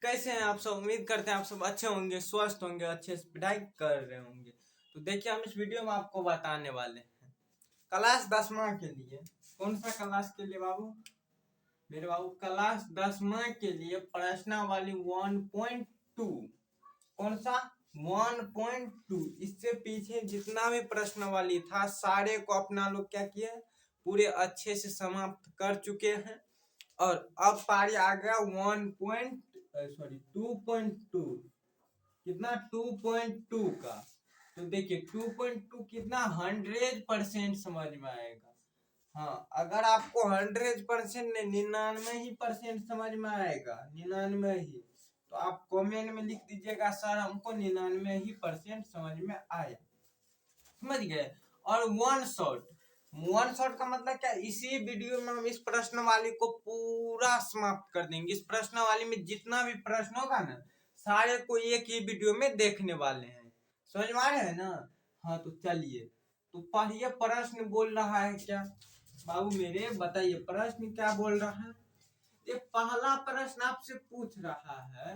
कैसे हैं आप सब। उम्मीद करते हैं आप सब अच्छे होंगे, स्वस्थ होंगे, अच्छे से पढ़ाई कर रहे होंगे। तो देखिए हम इस वीडियो में आपको बताने वाले हैं क्लास 10वां के लिए। कौन सा क्लास के लिए बाबू? मेरे बाबू क्लास 10वां के लिए प्रश्नावली 1.2। कौन सा? 1.2। इससे पीछे जितना भी प्रश्नावली था सारे को अपना लोग क्या किए, पूरे अच्छे से समाप्त कर चुके हैं। और अब पारी आ गया 2.2। कितना? 2.2 का। तो देखिए 2.2 कितना 100% समझ में आएगा। हाँ, अगर आपको 100% ने 99% समझ में आएगा, 99 ही, तो आप कमेंट में लिख दीजिएगा सर हमको 99% समझ में आया। समझ गए? और वन शॉट का मतलब क्या? इसी वीडियो में हम इस प्रश्नवाली को पूरा समाप्त कर देंगे। इस प्रश्नवाली में जितना भी प्रश्न होगा ना, सारे को एक ही वीडियो में देखने वाले हैं। समझ में आ रहे हैं ना? हाँ, तो चलिए, तो पढ़िए प्रश्न बोल रहा है क्या बाबू मेरे, बताइए प्रश्न क्या बोल रहा है। ये पहला प्रश्न आपसे पूछ रहा है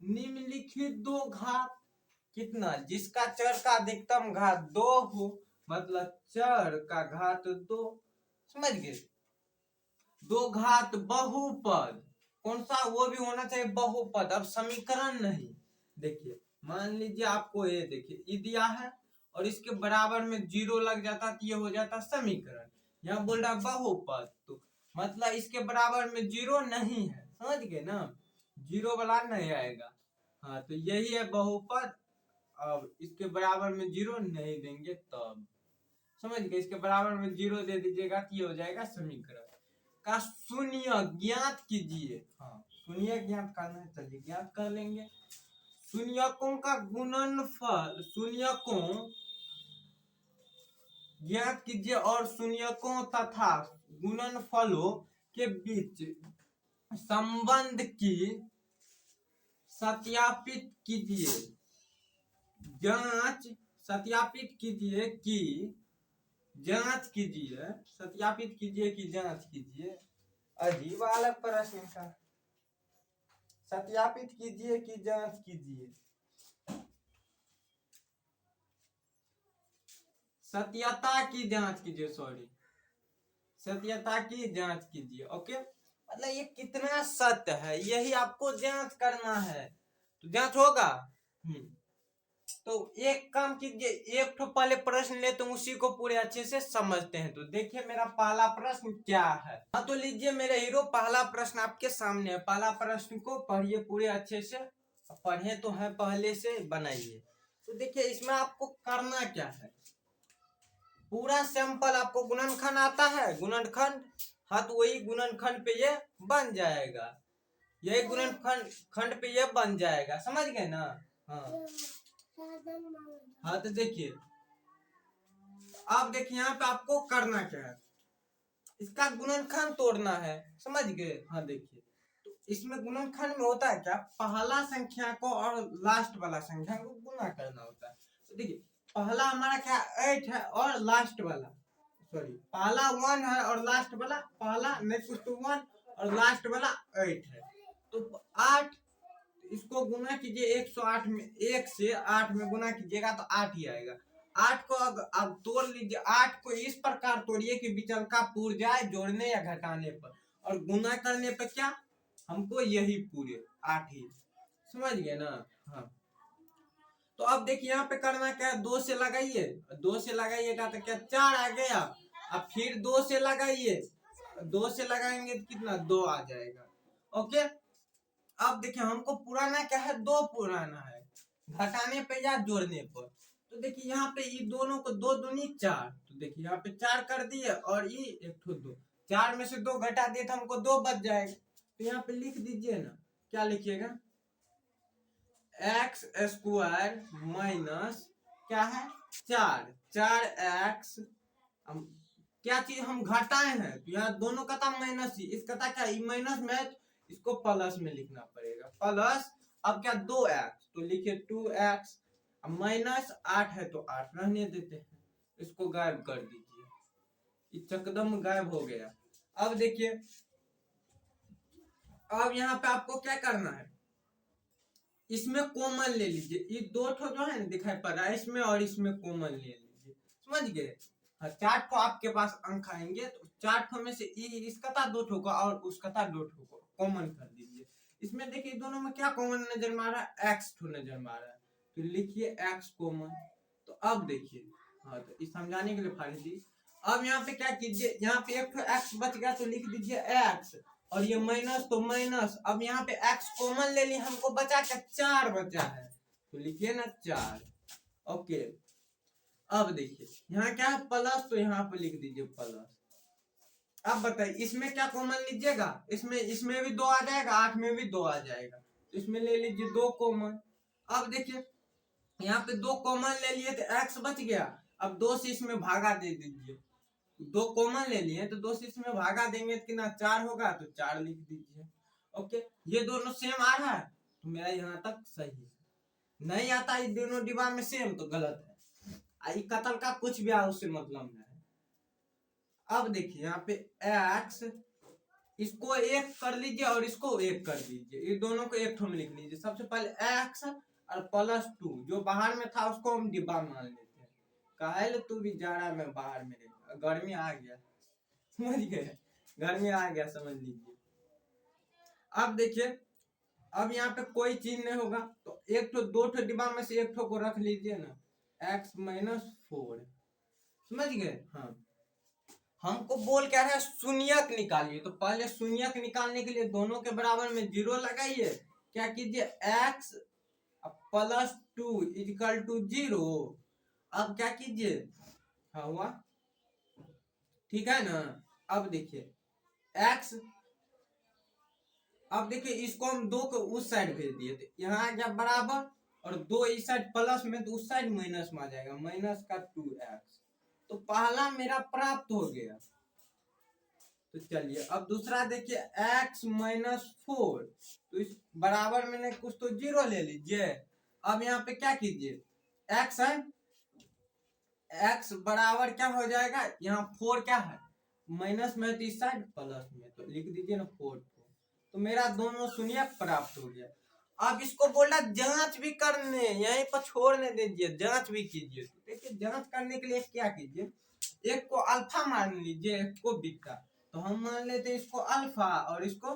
निम्नलिखित दो घात कितना जिसका चर का अधिकतम घात 2 हो, मतलब चर का घात 2। समझ गए? दो घात बहुपद। कौन सा? वो भी होना चाहिए बहुपद, अब समीकरण नहीं। देखिए मान लीजिए आपको ये देखिए ये दिया है और इसके बराबर में 0 लग जाता तो ये हो जाता समीकरण। यहाँ बोल रहा बहुपद, तो मतलब इसके बराबर में 0 नहीं है। समझ गए ना? 0 वाला नहीं आएगा। हाँ, तो यही है बहुपद। अब इसके बराबर में 0 नहीं देंगे तब। समझ गए? इसके बराबर में 0 दे दीजिएगा तो ये हो जाएगा समीकरण का शून्य ज्ञात कीजिए। हाँ, शून्य ज्ञात करना है, चलिए ज्ञात कर लेंगे। शून्यकों का गुणनफल, शून्यकों ज्ञात कीजिए और शून्यकों तथा गुणनफलों के बीच संबंध की सत्यापित कीजिए। जांच सत्यापित कीजिए कि जांच कीजिए, सत्यापित कीजिए कि जांच कीजिए। अजीब अलग प्रश्न का। सत्यापित कीजिए कि जांच कीजिए। सत्यता की जांच कीजिए, सॉरी, सत्यता की जांच कीजिए। ओके, मतलब ये कितना सत्य है यही आपको जांच करना है, तो जांच होगा। तो एक काम कीजिए, एक तो पहले प्रश्न लेते हैं उसी को पूरे अच्छे से समझते हैं। तो देखिए मेरा पहला प्रश्न क्या है। हाँ, तो लीजिए मेरे हीरो, पहला प्रश्न आपके सामने है। पहला प्रश्न को पढ़िए पूरे अच्छे से, पढ़े तो है पहले से, बनाइए। तो देखिए इसमें आपको करना क्या है, पूरा सैंपल आपको गुणनखंड आता है, गुणनखंड। हाँ, तो वही गुणनखंड पे ये बन जाएगा, यही गुणनखंड खंड पे ये बन जाएगा। समझ गए ना? हाँ हाँ, तो देखिए आप देखिए यहाँ पे आपको करना क्या है, इसका गुणनखंड तोड़ना है। समझ गए? हाँ, देखिए तो इसमें गुणनखंड में होता है क्या, पहला संख्या को और लास्ट वाला संख्या को गुना करना होता है। तो देखिए पहला हमारा क्या 8 है और लास्ट वाला, सॉरी, पहला 1 है और लास्ट वाला, पहला नेक्स्ट टू 1 और लास्ट वाला 8 है। तो 8, इसको गुना कीजिए 108 में, 1 से 8 में गुना कीजिएगा तो 8 ही आएगा। 8 को अब तोड़ लीजिए, 8 को इस प्रकार तोड़िए कि विचलका पूर जाए जोड़ने या घटाने पर, और गुना करने पर क्या हमको यही पूरे 8 ही। समझ गए ना? हाँ, तो अब देखिए यहाँ पे करना क्या है, 2 से लगाइए, 2 से लगाइएगा तो क्या 4 आ गया। अब फिर 2 से लगाइए, 2 से लगाएंगे तो कितना 2 आ जाएगा। ओके, अब देखिए हमको पुराना क्या है, 2 पुराना है, घटाने पे या जोड़ने पर। तो देखिए यहाँ पे ये दोनों को 2 दूनी 4, तो देखिए यहाँ पे 4 कर दिए और ये एक ठो 2, 4 में से 2 घटा दिए तो हमको 2 बच जाएगा। तो यहाँ पे लिख दीजिए ना, क्या लिखिएगा, एक्स स्क्वायर माइनस क्या है 4, 4x। क्या चीज हम घटाए हैं तो यहाँ दोनों का था माइनस ही, इसका था क्या माइनस में, इसको प्लस में लिखना पड़ेगा, प्लस। अब क्या 2x, तो लिखिए 2x, माइनस 8 है तो 8 रहने देते हैं, इसको गायब कर दीजिए, ये चकदम गायब हो गया। अब देखिए अब यहाँ पे आपको क्या करना है, इसमें कॉमन ले लीजिए, ये दो ठो जो है ना दिखाई पड़ रहा है इसमें, और इसमें कॉमन ले लीजिए, समझ गए। हाँ, 4 ठो आपके पास अंक आएंगे, तो 4 ठो में से इसका था 2 ठो का और उसका था 2 ठो को कॉमन कर दीजिए। इसमें देखिए दोनों में क्या कॉमन नजर मार रहा है, x ठो नजर मार रहा है, तो लिखिए x कॉमन। तो अब देखिए, हाँ तो इस समझाने के लिए फाड़ी दी। अब यहाँ पे क्या कीजिए, यहाँ पे एक x बच गया तो लिख दीजिए x, और ये माइनस तो माइनस। अब यहाँ पे x कॉमन ले ली, हमको बचा क्या, 4 बचा है, तो लिखिए ना 4। ओके, अब देखिए यहाँ क्या है प्लस, तो यहाँ पे लिख दीजिए प्लस। अब बताइए इसमें क्या कॉमन लीजिएगा, इसमें भी 2 आ जाएगा, 8 में भी 2 आ जाएगा, तो इसमें ले लीजिए 2 कॉमन। अब देखिए यहाँ पे 2 कॉमन ले लिए तो x बच गया, अब 2 से इसमें भागा दे दीजिए, 2 कॉमन ले लिए तो 2 से इसमें भागा देंगे तो कितना 4 होगा, तो 4 लिख दीजिए। ओके, ये दोनों सेम आ रहा है तो मेरा यहाँ तक सही है, नहीं आता ये दोनों डिब्बा में सेम तो गलत है, आई कतल का कुछ भी आ उससे मतलब नहीं है। अब देखिए यहाँ पे x, इसको 1 कर लीजिए और इसको 1 कर दीजिए, ये दोनों को एक ठो में लिख लीजिए। सबसे पहले x और +2, जो बाहर में था उसको हम डिब्बा मान लेते हैं, काहे तू भी जाड़ा में बाहर में रहेगा, गर्मी आ गया, समझ गए, गर्मी आ गया समझ लीजिए। अब देखिए अब यहाँ पे कोई चीज नहीं होगा, तो एक ठो 2 ठो डिब्बा में से एक ठो को रख लीजिए ना, x - 4, समझ गए। हाँ, हमको बोल क्या है, शून्यक निकालिए, तो पहले शून्यक निकालने के लिए दोनों के बराबर में 0 लगाइए, क्या कीजिए x +2 = 0। अब क्या कीजिए, हाँ हुआ, ठीक है ना। अब देखिए x, अब देखिए इसको हम 2 को उस साइड भेज दिए, तो यहाँ आ गया बराबर, और 2 इस साइड प्लस में तो उस साइड माइनस में आ जाएगा, -2x, तो पहला मेरा प्राप्त हो गया। तो चलिए अब दूसरा देखिए x - 4, तो इस बराबर में कुछ तो 0 ले लीजिए। अब यहाँ पे क्या कीजिए, x है, x बराबर क्या हो जाएगा, यहाँ 4 क्या है माइनस में, तो इस साइड प्लस में, तो लिख दीजिए ना 4। तो मेरा दोनों शून्य प्राप्त हो गया। अब इसको बोला जांच भी करने, यहीं पर छोड़ने दीजिए, जांच भी कीजिए। तो देखिए जांच करने के लिए क्या कीजिए, एक को अल्फा मान लीजिए, एक को बीटा, तो हम मान लेते हैं इसको अल्फा और इसको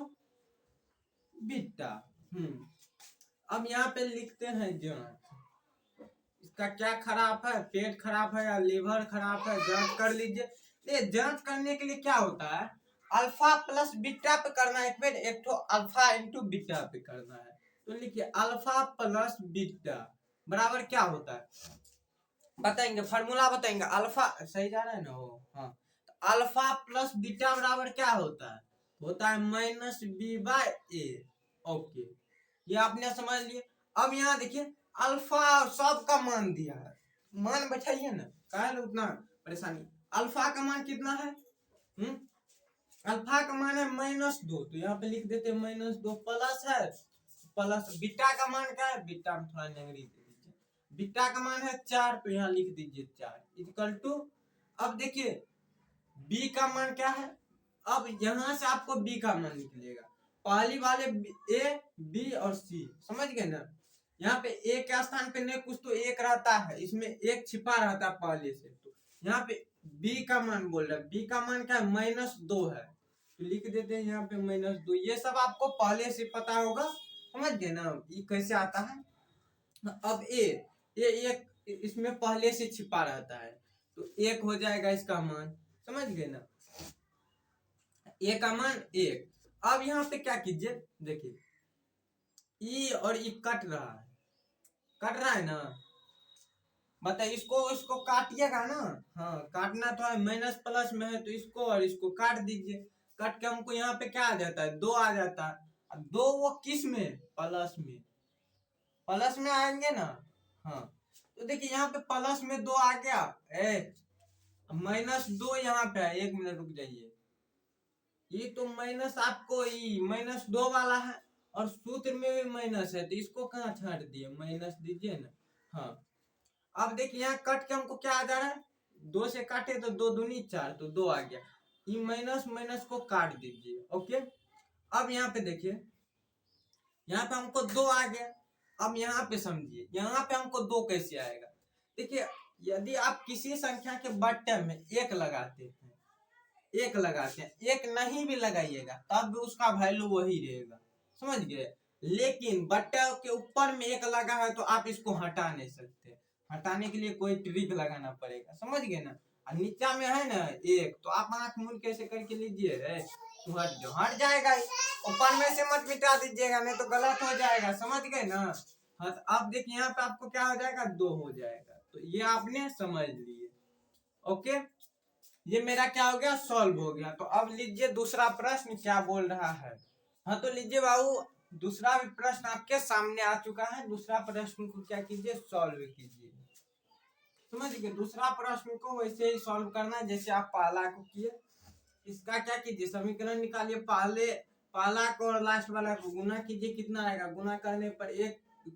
बीटा। अब यहाँ पे लिखते हैं जांच, इसका क्या खराब है, पेट खराब है या लीवर खराब है, जांच कर लीजिए। ये जांच करने के लिए क्या होता है, अल्फा प्लस बीटा पे करना है, एक बार एक तो अल्फा इंटू बीटा पे करना है। तो लिखिए अल्फा प्लस बीटा बराबर क्या होता है, बताएंगे, फार्मूला बताएंगे। अल्फा सही जा रहा है ना वो, हाँ, तो अल्फा प्लस बीटा बराबर क्या होता है, -b/a। ओके, ये आपने समझ लिए। अब यहाँ देखिए अल्फा सबका मान दिया है, मान बैठाइए ना, काहे उतना परेशानी। अल्फा का मान कितना है, अल्फा का मान है -2, तो यहाँ पे लिख देते -2, प्लस है प्लस, बीटा का मान क्या है, बीटा में थोड़ा नेगरी दे दीजिए, बीटा का मान है 4, तो यहाँ लिख दीजिए 4 इक्वल टू। अब देखिए बी का मान क्या है, अब यहाँ से आपको बी का मान निकलेगा, पहली वाले ए बी और सी, समझ गए ना। यहाँ पे ए के स्थान पे नहीं कुछ तो एक रहता है, इसमें एक छिपा रहता है पहले से, तो यहाँ पे बी का मान बोल रहा है, बी का मान क्या है -2 है, तो लिख देते हैं यहाँ पे -2। ये सब आपको पहले से पता होगा, समझ गए ना ये कैसे आता है। अब ए एक इसमें पहले से छिपा रहता है, तो 1 हो जाएगा इसका मान, समझ गए ना, ए का मान 1। अब यहाँ पे क्या कीजिए, देखिए ई और ई कट रहा है ना, बताइए इसको काटिएगा ना, हाँ काटना तो है, माइनस प्लस में है तो इसको और इसको काट दीजिए, काट के हमको यहाँ पे क्या आ जाता है, 2 आ जाता है। अब 2 वो किस में, प्लस में आएंगे ना, हाँ तो देखिए यहाँ पे प्लस में 2 आ गया, -2 यहाँ पे है, 1 मिनट रुक जाइए, ये तो माइनस आपको -2 वाला है, और सूत्र में भी माइनस है, तो इसको कहाँ छाट दिए, माइनस दीजिए ना। हाँ अब देखिए यहाँ कट के हमको क्या आ जा रहा है, 2 से काटे तो 2 दूनी 4, तो 2 आ गया, ये माइनस को काट दीजिए। ओके, अब यहाँ पे देखिए यहाँ पे हमको 2 आ गया, अब यहाँ पे समझिए, यहाँ पे हमको 2 कैसे आएगा। देखिए यदि आप किसी संख्या के बट्टे में 1 लगाते हैं, 1 लगाते हैं, 1 नहीं भी लगाइएगा तब भी उसका वैल्यू वही रहेगा, समझ गए। लेकिन बट्टे के ऊपर में 1 लगा है तो आप इसको हटा नहीं सकते, हटाने के लिए कोई ट्रिक लगाना पड़ेगा, समझ गए ना। और नीचा में है ना 1, तो आप आंख मूंद कैसे करके लीजिए, हट जाओ, हट जाएगा। ऊपर में से मत मिटा दीजिएगा नहीं तो गलत हो जाएगा, समझ गए ना। हाँ तो अब देखिए यहाँ पे आपको क्या हो जाएगा, 2 हो जाएगा। तो ये आपने समझ लिए, ओके। ये मेरा क्या हो गया, सॉल्व हो गया। तो अब लीजिए दूसरा प्रश्न क्या बोल रहा है। हाँ तो लीजिए बाबू, दूसरा भी प्रश्न आपके सामने आ चुका है। दूसरा प्रश्न को क्या कीजिए, सॉल्व कीजिए, समझ गए। दूसरा प्रश्न को वैसे ही सॉल्व करना है जैसे आप पहला को किए। इसका क्या कीजिए, समीकरण निकालिए। पहला को और लास्ट वाला को गुना कीजिए, कितना आएगा, गुना करने पर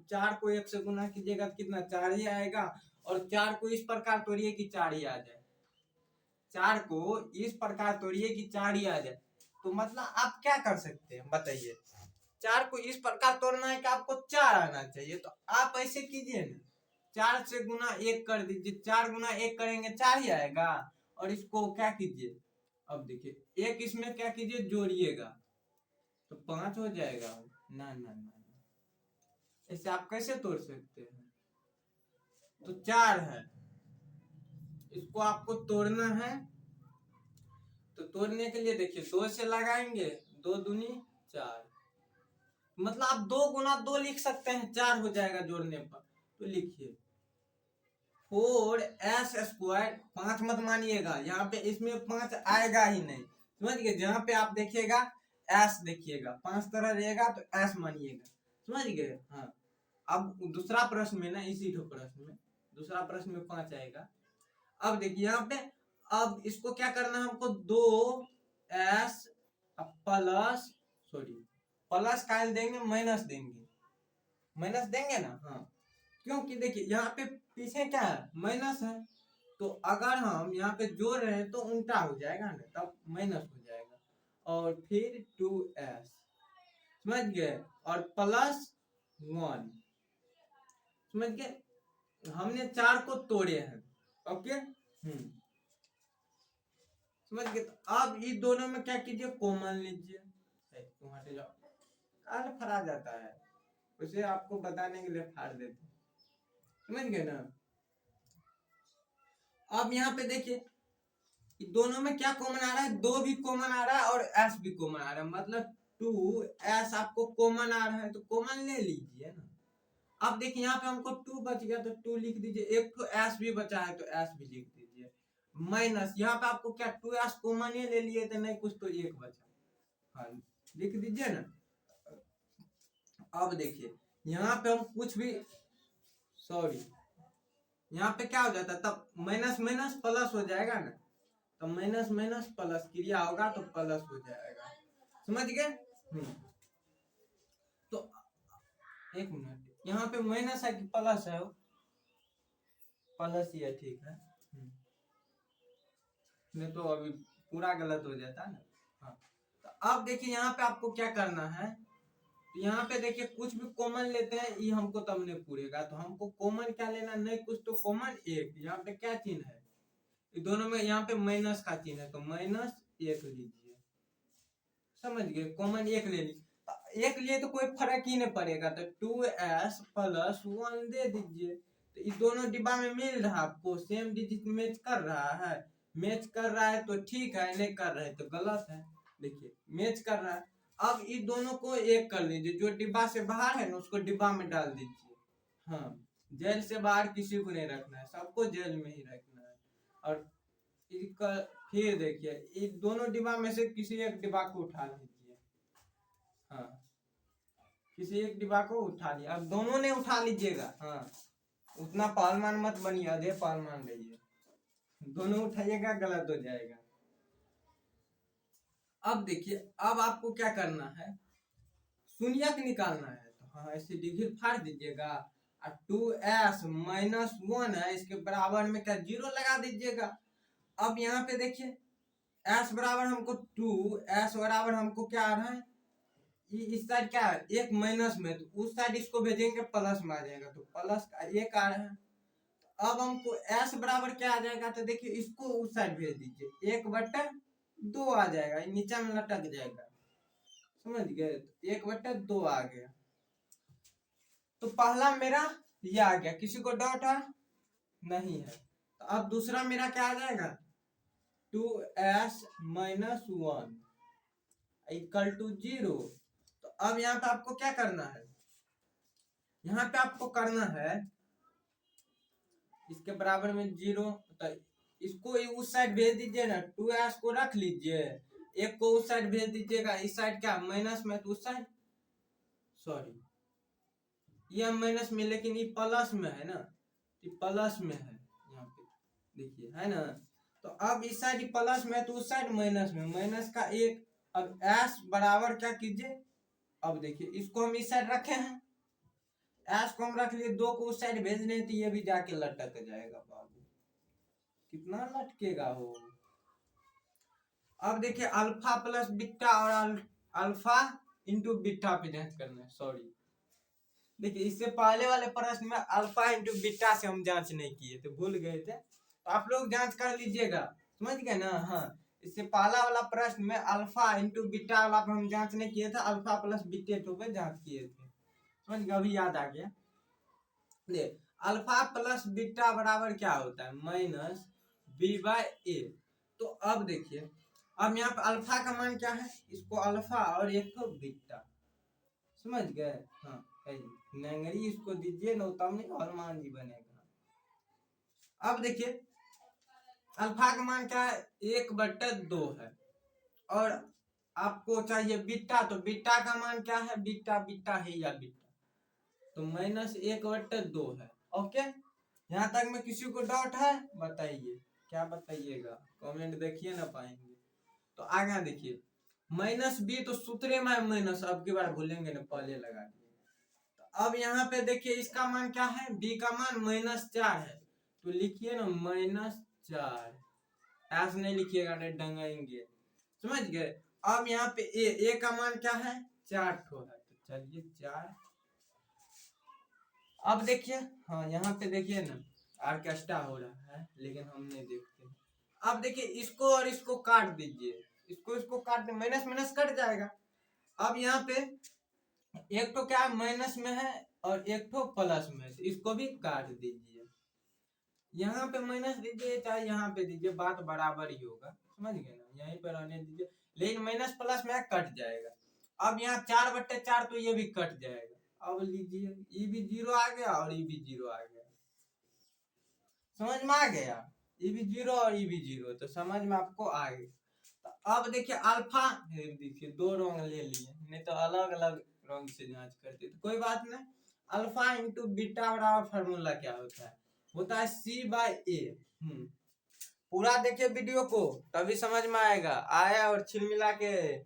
4 को 1 से गुना कीजिएगा कितना, 4 ही आएगा। और 4 को इस प्रकार तोड़िए कि 4 ही आ जाए, 4 को इस प्रकार तोड़िए कि 4 ही आ जाए। तो मतलब आप क्या कर सकते हैं बताइए, 4 को इस प्रकार तोड़ना है कि आपको 4 आना चाहिए। तो आप ऐसे कीजिए ना, 4 से गुना 1 कर दीजिए, 4 गुना 1 करेंगे 4 ही आएगा। और इसको क्या कीजिए, अब देखिए 1 इसमें क्या कीजिए, जोड़िएगा तो 5 हो जाएगा। ना ना ना, ऐसे आप कैसे तोड़ सकते हैं। तो 4 है, इसको आपको तोड़ना है। तो तोड़ने के लिए देखिए 2 से लगाएंगे, 2 दूनी 4, मतलब आप 2 गुना 2 लिख सकते हैं, 4 हो जाएगा जोड़ने पर। तो लिखिए 4s², 5 मत मानिएगा यहाँ पे, इसमें 5 आएगा ही नहीं, समझ गए। जहाँ पे आप देखिएगा s देखिएगा 5 तरह रहेगा तो s मानिएगा, समझ गए। हाँ अब दूसरा प्रश्न में ना, इसी प्रश्न में, दूसरा प्रश्न में 5 आएगा। अब देखिए यहाँ पे, अब इसको क्या करना है हमको, 2s प्लस, सॉरी प्लस का देंगे, माइनस देंगे, माइनस देंगे ना। हाँ क्योंकि देखिए यहाँ पे पीछे क्या है, माइनस है। तो अगर हम यहाँ पे जोड़ रहे हैं तो उल्टा हो जाएगा ना, तब माइनस हो जाएगा। और फिर 2s, समझ गए, और प्लस 1, समझ गए। हमने 4 को तोड़े हैं, ओके। समझ गए। तो अब ये दोनों में क्या कीजिए, कॉमन लीजिए। तुम हटे जाओ, काल फरा जाता है, उसे आपको बताने के लिए फाड़ देते, समझ गए ना। अब यहाँ पे देखिए दोनों में क्या कॉमन आ रहा है, 2 भी कॉमन आ रहा है और s भी कॉमन आ रहा है, मतलब 2s आपको कॉमन आ रहा है तो कॉमन ले लीजिए ना। अब देखिए यहाँ पे हमको 2 बच गया तो 2 लिख दीजिए, एक तो s भी बचा है तो s भी लिख दीजिए। माइनस यहाँ पे आपको क्या 2s कॉमन ही ले लिए थे, नहीं कुछ तो 1 बचा, हाँ लिख दीजिए ना। अब देखिए यहाँ पे हम कुछ भी, सॉरी यहाँ पे क्या हो जाता है, तब माइनस माइनस प्लस हो जाएगा ना, तो माइनस माइनस प्लस क्रिया होगा तो प्लस हो जाएगा, समझ गए। तो 1 मिनट, यहाँ पे माइनस है कि प्लस है, प्लस ही है, ठीक है। नहीं तो अभी पूरा गलत हो जाता है ना। हाँ तो अब देखिए यहाँ पे आपको क्या करना है, तो यहाँ पे देखिए कुछ भी कॉमन लेते हैं ये हमको तब नहीं पूरेगा, तो हमको कॉमन क्या लेना, नहीं कुछ तो कॉमन 1, यहाँ पे क्या चिन्ह है, ये दोनों में यहाँ पे माइनस का चिन्ह है तो -1 लीजिए, समझ गए। कॉमन 1 ले लीजिए, 1 लिए तो कोई फर्क ही नहीं पड़ेगा, तो 2s + 1 दे दीजिए। तो ये दोनों डिब्बा में मिल रहा है आपको, सेम डिजिट मैच कर रहा है, मैच कर रहा है तो ठीक है, नहीं कर रहे तो गलत है। देखिए मैच कर रहा है। अब इन दोनों को 1 कर लीजिए, जो डिब्बा से बाहर है ना उसको डिब्बा में डाल दीजिए। हाँ जेल से बाहर किसी को नहीं रखना है, सबको जेल में ही रखना है। और फिर देखिए ये दोनों डिब्बा में से किसी एक डिब्बा को उठा लीजिए, हाँ किसी एक डिब्बा को उठा लिया, अब दोनों ने उठा लीजिएगा। हाँ उतना पालमान मत बनिए, आधे पालमान रहिए, दोनों उठाइएगा गलत हो जाएगा। अब देखिए अब आपको क्या करना है, शून्यक निकालना है, तो हाँ ऐसे डिग्री फाड़ दीजिएगा। 2s - 1 है, इसके बराबर में क्या 0 लगा दीजिएगा। अब यहाँ पे देखिए s बराबर हमको 2, s बराबर हमको क्या आ रहा है इस साइड क्या है, एक माइनस में, तो उस साइड इसको भेजेंगे प्लस में आ जाएगा, तो प्लस का एक आ रहा है। अब हमको s बराबर क्या आ जाएगा, तो देखिए इसको उस साइड भेज दीजिए, 1/2 आ जाएगा, नीचे में लटक जाएगा, समझ गए, तो 1/2 आ गया। तो पहला मेरा ये आ गया, किसी को डाउट है? नहीं है। तो अब दूसरा मेरा क्या आ जाएगा, 2s - 1 इक्वल टू 0। तो अब यहाँ पे आपको क्या करना है, यहाँ पे आपको करना है इसके बराबर में 0, तो इसको उस साइड भेज दीजिए ना, 2s को रख लीजिए, एक को उस साइड भेज दीजिएगा, इस साइड क्या माइनस में, तो उस साइड, सॉरी ये माइनस में, लेकिन ये प्लस में है ना, ये प्लस में है, यहाँ पे देखिए है ना। तो अब इस साइड प्लस में, तो उस साइड माइनस में, माइनस का एक। अब s बराबर क्या कीजिए, अब देखिए इसको हम इस साइड रखे हैं, s को हम रख लिए, 2 को उस साइड भेज रहे हैं, तो ये भी जाके लटक जाएगा बाबू, कितना लटकेगा वो। अब देखिए अल्फा प्लस बीटा और अल्फा इंटू बीटा पे जांच करना है, सॉरी देखिए इससे पहले वाले प्रश्न में अल्फा इंटू बीटा से हम जांच नहीं किए थे, भूल गए थे, तो आप लोग जांच कर लीजिएगा, समझ गए ना। हाँ, इससे पहला वाला प्रश्न में अल्फा इंटू बीटा वाला पे हम जांच नहीं किए थे, अल्फा प्लस बीटा पे जांच किए थे, समझ गए, अभी याद आ गया। ले अल्फा प्लस बीटा बराबर क्या होता है, माइनस b/a। तो अब देखिए, अब यहाँ पे अल्फा का मान क्या है, इसको अल्फा और एक को बीटा, समझ गए। हाँ नंगरी इसको दीजिए, नौतम नहीं हनुमान जी बनेगा। अब देखिए अल्फा का मान क्या है, 1/2 है, और आपको चाहिए बीटा, तो बीटा का मान क्या है, बीटा बीटा है या बीटा, तो -1/2 है। ओके, यहाँ तक में किसी को डाउट है, बताइए, क्या बताइएगा, कमेंट देखिए ना पाएंगे। तो आगे देखिए -b, तो सूत्रे में माइनस, अब की बार भूलेंगे ना, पहले लगा दिए। तो अब यहाँ पे देखिए इसका मान क्या है, b का मान -4 है, तो लिखिए ना -4, ऐसे नहीं लिखिएगा, नहीं डंगाएंगे, समझ गए। अब यहाँ पे a का मान क्या है, 4 ठो है, तो चलिए 4। अब देखिए, हाँ यहाँ पे देखिए ना ऑर्केस्ट्रा हो रहा है, लेकिन हम नहीं देखते। अब देखिए इसको और इसको काट दीजिए, इसको काट दे, माइनस माइनस कट जाएगा। अब यहाँ पे एक तो क्या माइनस में है और एक तो प्लस में है, तो इसको भी काट दीजिए, यहाँ पे माइनस दीजिए चाहे यहाँ पे दीजिए, बात बराबर ही होगा, समझ गए ना, यहीं पर रहने दीजिए, लेकिन माइनस प्लस में कट जाएगा। अब यहाँ 4/4, तो ये भी कट जाएगा। अब लीजिए, ये भी 0 आ गया और ये भी 0 आ गया, समझ में आ गया, ये भी 0 और ये भी 0, तो समझ में आपको आ गया। तो अब देखिए अल्फा, देखिए 2 रंग ले लिए, नहीं तो अलग अलग रंग से जांच करते, तो कोई बात नहीं। अल्फा इंटू बीटा बराबर फार्मूला क्या होता है c/a। पूरा देखिए वीडियो को, तभी समझ में आएगा। आया और छिलमिला के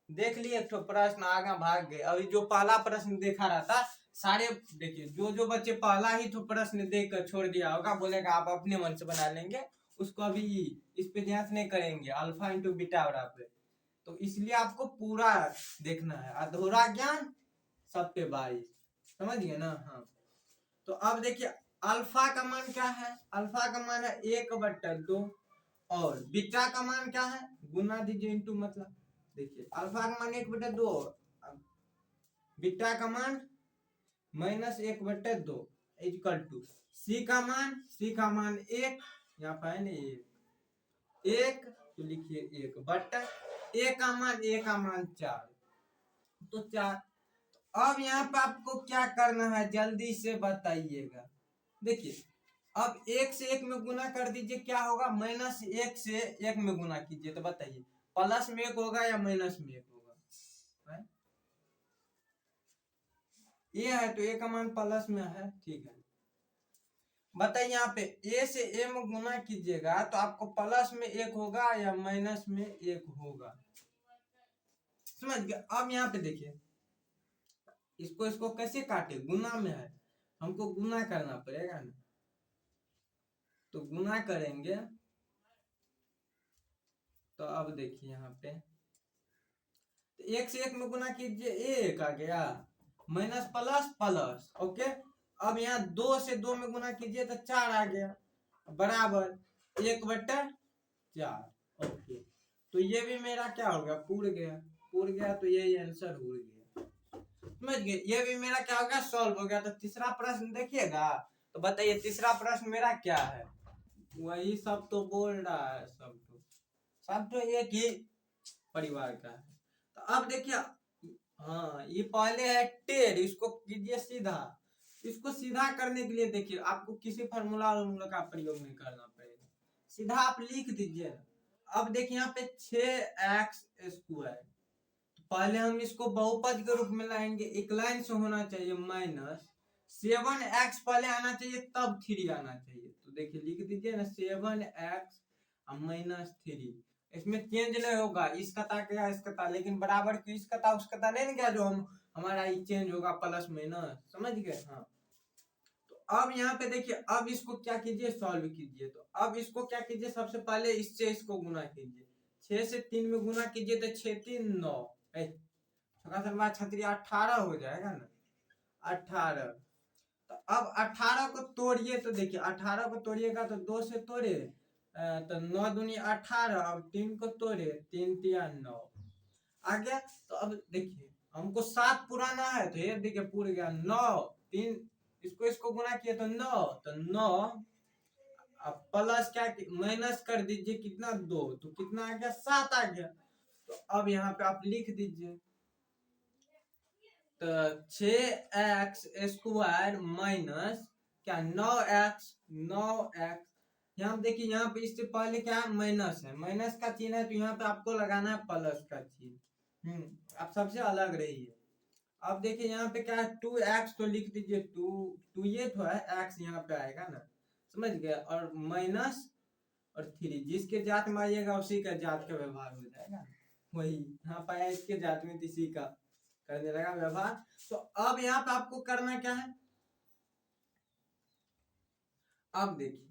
देख लिए, तो प्रश्न आगे भाग गए। अभी जो पहला प्रश्न देखा रहा था, सारे देखिए जो बच्चे पहला ही तो प्रश्न देख कर छोड़ दिया होगा, बोलेगा आप अपने मन से बना लेंगे, उसको अभी इस पे ध्यान नहीं करेंगे, अल्फा इंटू बीटा बराबर, तो इसलिए आपको पूरा देखना है, अधूरा ज्ञान सब पे 22, समझ गए ना। हाँ, तो अब देखिए अल्फा का मान क्या है, अल्फा का मान है 1/2, और बीटा का मान क्या है, गुना दीजिए, इंटू मतलब, देखिए अल्फा का मान 1/2, बीटा का मान -1/2 इक्वल टू सी का मान 1, यहाँ पे है ना 1, तो लिखिए 1/, ए का मान 4, तो 4। अब यहाँ पे आपको क्या करना है, जल्दी से बताइएगा। देखिए अब 1 से 1 में गुना कर दीजिए, क्या होगा, -1 से 1 में गुना कीजिए, तो बताइए प्लस में 1 होगा या माइनस में 1 होगा, ये है तो ए का मान प्लस में है, ठीक है। बताइए यहाँ पे ए से ए में गुना कीजिएगा, तो आपको प्लस में 1 होगा या माइनस में 1 होगा, समझ गए। अब यहाँ पे देखिए इसको कैसे काटे, गुना में है, हमको गुना करना पड़ेगा ना, तो गुना करेंगे, तो अब देखिए यहाँ पे तो एक से एक में गुना कीजिए, एक आ गया, माइनस प्लस प्लस, ओके। अब यहाँ 2 से 2 में गुना कीजिए तो 4 आ गया, बराबर 1/4, ओके। तो ये भी मेरा क्या हो गया, पूर गया, तो यही आंसर हो गया, समझ गए। ये भी मेरा क्या हो गया, सॉल्व हो गया। तो तीसरा प्रश्न देखिएगा, तो बताइए तीसरा प्रश्न मेरा क्या है। वही सब तो बोल रहा है, सब तो एक ही परिवार का है। तो अब देखिए, हाँ ये पहले है टेढ़, इसको कीजिए सीधा। इसको सीधा करने के लिए देखिए आपको किसी फार्मूला का प्रयोग नहीं करना पड़ेगा, सीधा आप लिख दीजिए। अब देखिए यहाँ पे 6x², पहले हम इसको बहुपद के रूप में लाएंगे, एक लाइन से होना चाहिए, माइनस 7x पहले आना चाहिए, तब 3 आना चाहिए। तो देखिए लिख दीजिए ना, 7x माइनस 3, इसमें चेंज नहीं होगा, इसका ता क्या इसका ता, लेकिन बराबर की इसका ता उसका ता नहीं गया, जो हम हमारा ये चेंज होगा प्लस माइनस, समझ गए। हाँ तो अब यहाँ पे देखिए, अब इसको क्या कीजिए, सॉल्व कीजिए। तो अब इसको क्या कीजिए, सबसे पहले इससे इसको गुना कीजिए, 6 से 3 में गुना कीजिए तो 6 3 9, 18 हो जाएगा ना, 18। तो अब 18 को तोड़िए, तो देखिए 18 को तोड़िएगा तो 2 से तोड़े तो 9 दूनी 18, अब 3 को तोड़े, 3 तिया 9 आ गया। तो अब देखिए हमको 7 पुराना है, तो ये देखिए पूरा गया 9, 3 इसको इसको गुना किए तो 9, तो 9 अब प्लस क्या माइनस कर दीजिए, कितना 2, तो कितना आ गया 7 आ गया। तो अब यहाँ पे आप लिख दीजिए, तो 6x² माइनस क्या 9x यहाँ देखिए, यहाँ पे इससे पहले क्या है, माइनस है, माइनस का चिन्ह है, तो यहाँ पे आपको लगाना है प्लस का चिन्ह, आप सबसे अलग रहिए। अब देखिए यहाँ पे क्या है, 2x, तो लिख दीजिए 2 ये तो है, x यहाँ पे आएगा ना, समझ गए, और माइनस और 3, जिसके जात में आइएगा उसी का जात का व्यवहार हो जाएगा, वही यहाँ पाया इसके जात में इसी का करने लगा व्यवहार। तो अब यहाँ पे आपको करना क्या है, अब देखिए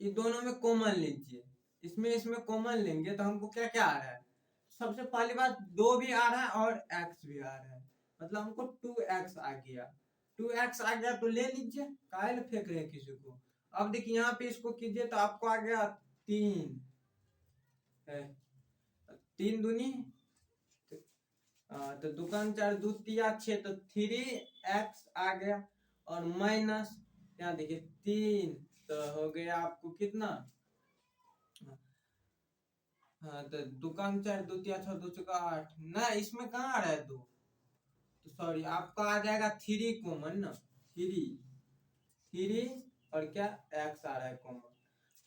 ये दोनों में कॉमन लीजिए, इसमें इसमें कॉमन लेंगे तो हमको क्या क्या आ रहा है, सबसे पहली बात 2 भी आ रहा है और x भी आ रहा है, मतलब हमको 2x आ गया, 2x आ गया तो ले लीजिए, काहे फेंक रहे हैं किसी को। अब देखिए यहाँ पे इसको कीजिए तो आपको आ गया 3, 3 दूनी तो दुकान 4 2 तिया 6, तो 3x आ गया, और माइनस यहाँ देखिए 3, तो हो गया आपको कितना, हाँ तो दुकान 4 2 तिया 6 2 चौका 8, ना इसमें कहाँ आ रहा है 2, तो सॉरी आपका आ जाएगा 3 कॉमन ना, 3 और क्या x आ रहा है कॉमन।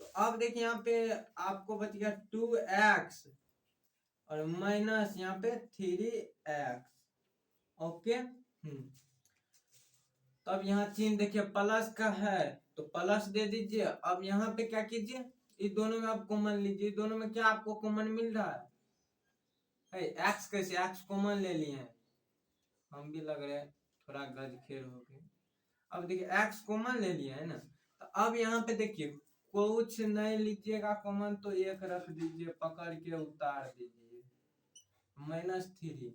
तो अब देखिए यहाँ पे आपको बच गया 2x और माइनस यहाँ पे 3x, ओके। तब यहाँ चिन्ह देखिए प्लस का है, तो प्लस दे दीजिए। अब यहाँ पे क्या कीजिए, इस दोनों में आप कॉमन लीजिए, दोनों में क्या आपको कॉमन मिल रहा है, एक्स कैसे, एक्स कॉमन ले लिए हैं, हम भी लग रहे हैं थोड़ा गज खेर हो गए। अब देखिए एक्स कॉमन ले लिया है ना, तो अब यहाँ पे देखिए कुछ नहीं लीजिएगा कॉमन, तो एक रख दीजिए, पकड़ के उतार दीजिए, -3,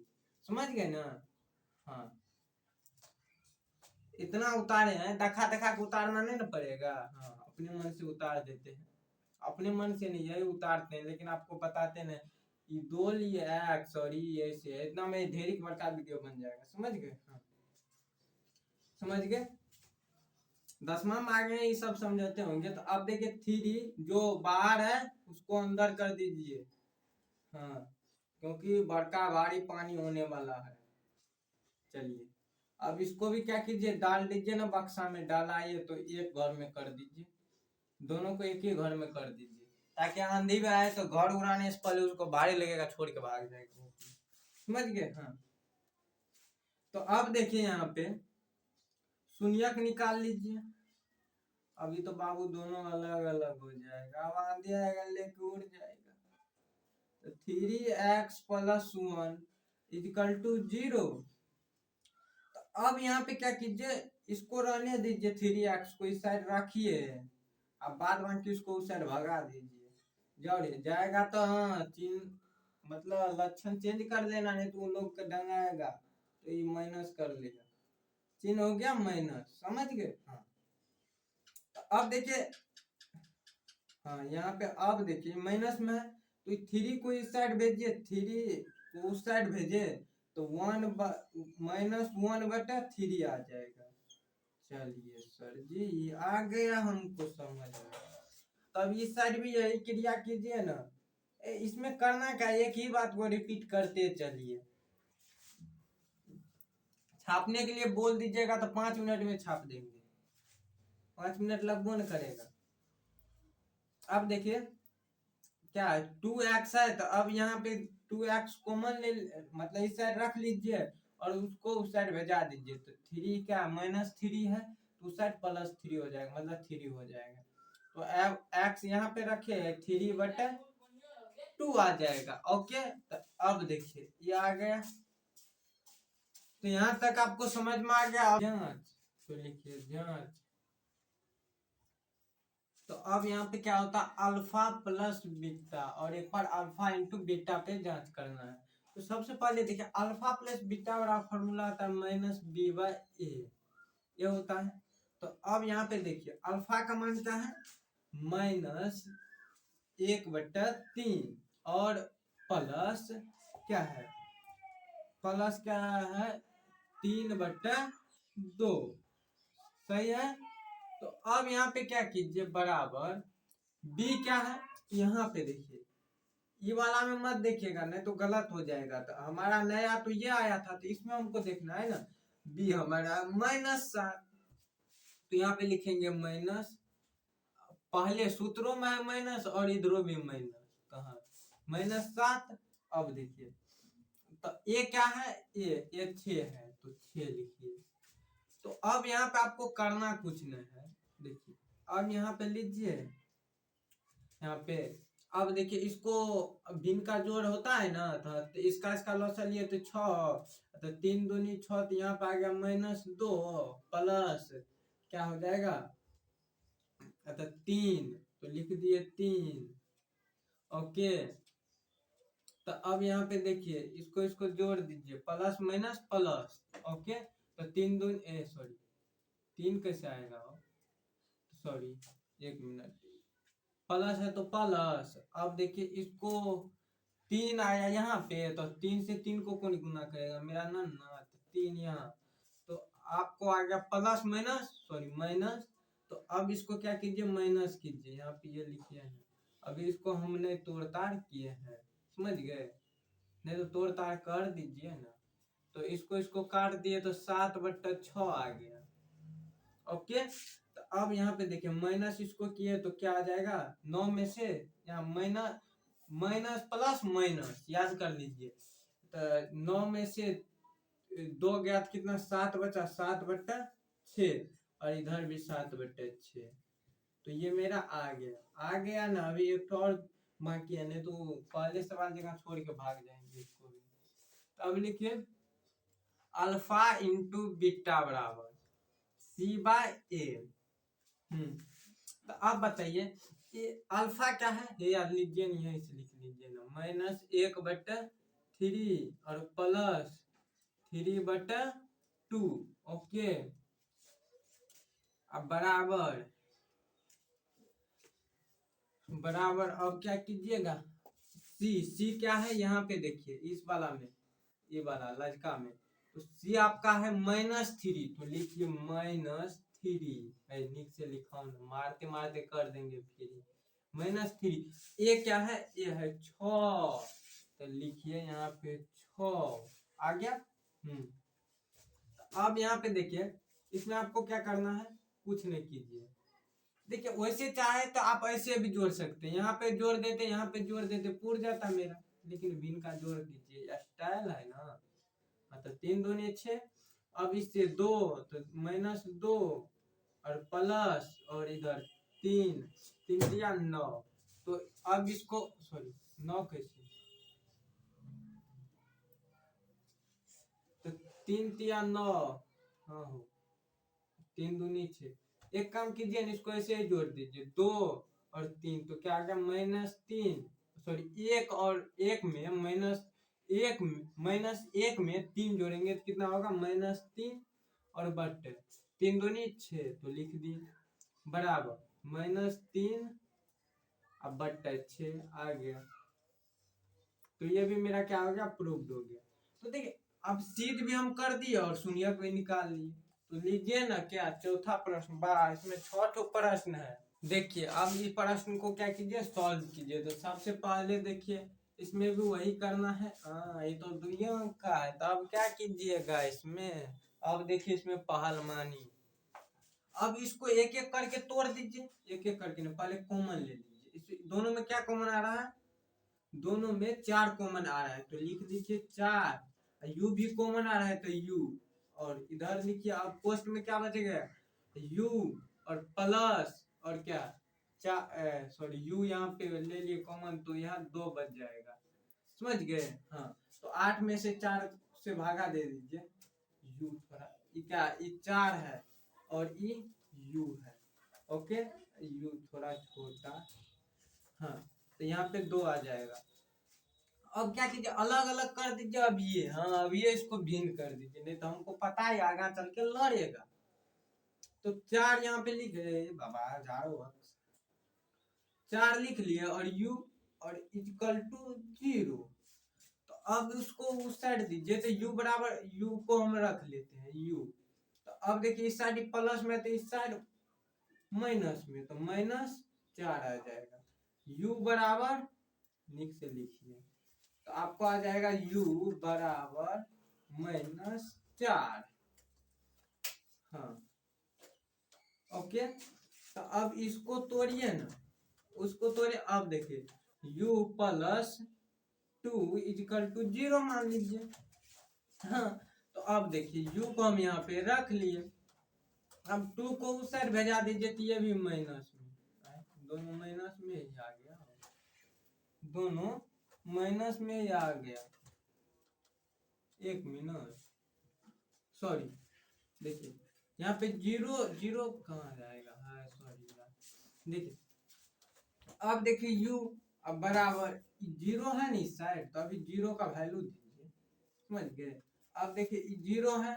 समझ गए ना। हाँ इतना उतारे हैं, देखा देखा के उतारना नहीं ना पड़ेगा, हाँ अपने मन से उतार देते हैं, अपने मन से नहीं, यही उतारते हैं, लेकिन आपको बताते ना ये 2 लिए एक्स और ये ऐसे, इतना में ढेरी बड़का वीडियो बन जाएगा, समझ गए। हाँ समझ गए, 10वां में आ गए, ये सब समझते होंगे। तो अब देखिए 3 जो बाहर है उसको अंदर कर दीजिए, हाँ क्योंकि बड़का भारी पानी होने वाला है। चलिए अब इसको भी क्या कीजिए, डाल दीजिए ना बक्सा में, डालाइए तो एक घर में कर दीजिए, दोनों को एक ही घर में कर दीजिए, ताकि आंधी में आए तो घर उड़ाने से पहले उसको भारी लगेगा, छोड़ के भाग जाएगा, समझ गए। हाँ तो अब देखिए यहाँ पे शून्यक निकाल लीजिए, अभी तो बाबू दोनों अलग अलग हो जाएगा, अब आंधी आएगा लेके उड़ जाएगा। तो 3x + 1 = 0। अब यहाँ पे क्या कीजिए, इसको रहने दीजिए, 3x को इस साइड रखिए, अब बाद बाकी इसको उस साइड भगा दीजिए, जाओ जाएगा तो हाँ चिन्ह मतलब लक्षण चेंज कर देना, नहीं तो उन लोग का डंगाएगा, तो ये माइनस कर लेगा, चिन्ह हो गया माइनस, समझ गए। हाँ तो अब देखिए, हाँ यहाँ पे अब देखिए माइनस में है, तो थ्री को इस साइड भेजिए, थ्री को उस साइड भेजे, तो -1/3 आ जाएगा। चलिए सर जी ये आ गया हमको समझ में। तब इस साइड भी यही क्रिया कीजिए ना, इसमें करना क्या, एक ही बात को रिपीट करते चलिए। छापने के लिए बोल दीजिएगा तो 5 मिनट में छाप देंगे, 5 मिनट लगभग न करेगा। अब देखिए क्या है, 2x है, तो अब यहाँ पे 2x कॉमन ले, मतलब इस साइड रख लीजिए और उसको उस साइड भेजा दीजिए, तो 3 क्या -3 है, तो उस साइड +3 हो जाएगा, मतलब 3 हो जाएगा। तो अब x यहाँ पे रखे 3/2 आ जाएगा। ओके तो अब देखिए ये आ गया, तो यहाँ तक आपको समझ में आ गया। जांच, तो लिखिए जांच। तो अब यहाँ पे क्या होता है, अल्फा प्लस बीटा, और एक बार अल्फा इंटू बीटा पे जांच करना है। तो सबसे पहले देखिए अल्फा प्लस बीटा वाला फॉर्मूला आता है -b/a, ये होता है। तो अब यहाँ पे देखिए अल्फा का मान क्या है, -1/3, और प्लस क्या है, प्लस क्या है 3/2, सही है। तो अब यहाँ पे क्या कीजिए, बराबर b क्या है, यहाँ पे देखिए, ये वाला में मत देखिएगा, नहीं तो गलत हो जाएगा। तो हमारा नया तो ये आया था, तो इसमें हमको देखना है ना, b हमारा -7, तो यहाँ पे लिखेंगे माइनस, पहले सूत्रों में है माइनस और इधरों भी माइनस, कहा -7। अब देखिए तो ये क्या है, ये 6 है, तो 6 लिखिए। तो अब यहाँ पे आपको करना कुछ नहीं है, देखिए अब यहाँ पे लीजिए, यहाँ पे अब देखिए इसको भिन्न का जोड़ होता है ना, तो इसका लॉसा लिए तो 6, तो 3 दूनी 6, तो यहाँ पे आ गया -2 प्लस क्या हो जाएगा, तो 3, तो लिख दिए 3। ओके तो अब यहाँ पे देखिए इसको जोड़ दीजिए, प्लस माइनस प्लस। ओके तो 3 दूनी सॉरी 3 कैसे आएगा, सॉरी 1 मिनट, प्लस है तो प्लस। अब देखिए इसको 3 आया यहाँ पे, तो 3 से 3 को कौन गुना करेगा, मेरा नन्ना, तो 3 यहाँ, तो आपको आ गया प्लस माइनस, सॉरी माइनस। तो अब इसको क्या कीजिए, माइनस कीजिए, यहाँ पे ये लिखे हैं। अभी इसको हमने तोड़ ताड़ किए हैं, समझ गए, नहीं तो तोड़ ताड़ कर दीजिए ना। तो इसको काट दिए तो 7/6 आ गया। ओके तो अब यहाँ पे देखिए माइनस इसको किए तो क्या आ जाएगा, 9 में से यहाँ माइनस, माइनस प्लस माइनस याद कर लीजिए। तो 9 में से 2 गया तो कितना, 7 बचा, 7/6, और इधर भी 7/6। तो ये मेरा आ गया ना। अभी एक तो और बाकी है, नहीं तो पहले सवाल जगह छोड़ के भाग जाएंगे इसको भी। तो अब लिखिए अल्फा इंटू बीटा बराबर c/a। तो आप बताइए ये अल्फा क्या है, ये याद लीजिए, नहीं है इसे लिख लीजिए ना, -1/3 और प्लस 3/2। ओके अब बराबर बराबर, अब क्या कीजिएगा, सी क्या है, यहाँ पे देखिए इस वाला में, ये वाला लजका में, तो सी आपका है -3, तो लिखिए -3, निक से लिखा हूं, मारते मारते कर देंगे फिर, -3। ये क्या है, ये है 6, तो लिखिए यहाँ पे 6 आ गया। अब यहाँ पे देखिए इसमें आपको क्या करना है, कुछ नहीं कीजिए। देखिए वैसे चाहे तो आप ऐसे भी जोड़ सकते हैं, यहाँ पे जोड़ देते, यहाँ पे जोड़ देते, पूर जाता मेरा, लेकिन भिन्न का जोड़ दीजिए, स्टाइल है ना। मतलब 3 दूनी 6, अब इससे 2, तो -2 और प्लस, और इधर 3, 3 दिया 9। तो अब इसको, सॉरी 9 कैसे, तो 3 तिया 9, हाँ हो 3 दूनी 6। एक काम कीजिए ना, इसको ऐसे ही जोड़ दीजिए, 2 और 3, तो क्या आ गया -3, सॉरी एक और एक में माइनस एक में 3 जोड़ेंगे तो कितना होगा -3 और बट्टे 3 दूनी 6 तो लिख दिए बराबर -3 अब बट्टे 6 आ गया। तो ये भी मेरा क्या हो गया प्रूव्ड हो गया। तो देखिए अब सीध भी हम कर दिए और शून्यक भी निकाल लिए। तो लीजिए ना क्या चौथा प्रश्न इसमें 6 ठो प्रश्न है। देखिए अब इस प्रश्न को क्या कीजिए सॉल्व कीजिए। तो सबसे पहले देखिए इसमें भी वही करना है। ये तो 2 अंक का है तो अब क्या कीजिएगा इसमें। अब देखिए इसमें पहलवानी अब इसको एक एक करके तोड़ दीजिए। एक एक करके ना पहले कॉमन ले लीजिए। इस दोनों में क्या कॉमन आ रहा है दोनों में 4 कॉमन आ रहा है तो लिख दीजिए 4। यू भी कॉमन आ रहा है तो यू और इधर लिखिए अब पोस्ट में क्या बचेगा यू और प्लस और क्या सॉरी यू यहाँ पे ले लिए कॉमन तो यहाँ 2 बच जाएगा। समझ गए। हाँ तो 8 में से 4 से भागा दे दीजिए। यू थोड़ा क्या 4 है और यू है। ओके यू थोड़ा छोटा। हाँ तो यहाँ पे 2 आ जाएगा। अब क्या कीजिए अलग अलग कर दीजिए। अब ये हाँ अब ये इसको भिन्न कर दीजिए नहीं तो हमको पता है आगे चल के लड़ेगा। तो 4 यहाँ पे लिख बाबा झाड़ो 4 लिख लिए और u और इक्वल टू 0। तो अब उसको उस साइड दीजिए तो u बराबर u को हम रख लेते हैं u। तो अब देखिए इस साइड प्लस में तो इस साइड माइनस में तो -4 आ जाएगा। u बराबर निक से लिखिए तो आपको आ जाएगा u बराबर -4। हाँ ओके तो अब इसको तोड़िए ना उसको तोड़िए। अब देखिए u प्लस 2 इक्वल टू 0 मान लीजिए। हाँ तो अब देखिए u को हम यहाँ पे रख लिए। अब 2 को उस साइड भेजा दीजिए तो ये भी माइनस में दोनों माइनस में ही आ गया। दोनों माइनस में ही आ गया। एक मिनट सॉरी देखिए यहाँ पे 0 कहाँ जाएगा। हाँ सॉरी देखिए अब देखिए u अब बराबर 0 है ना इस साइड तो अभी 0 का वैल्यू दीजिए। समझ गए। अब देखिए 0 है।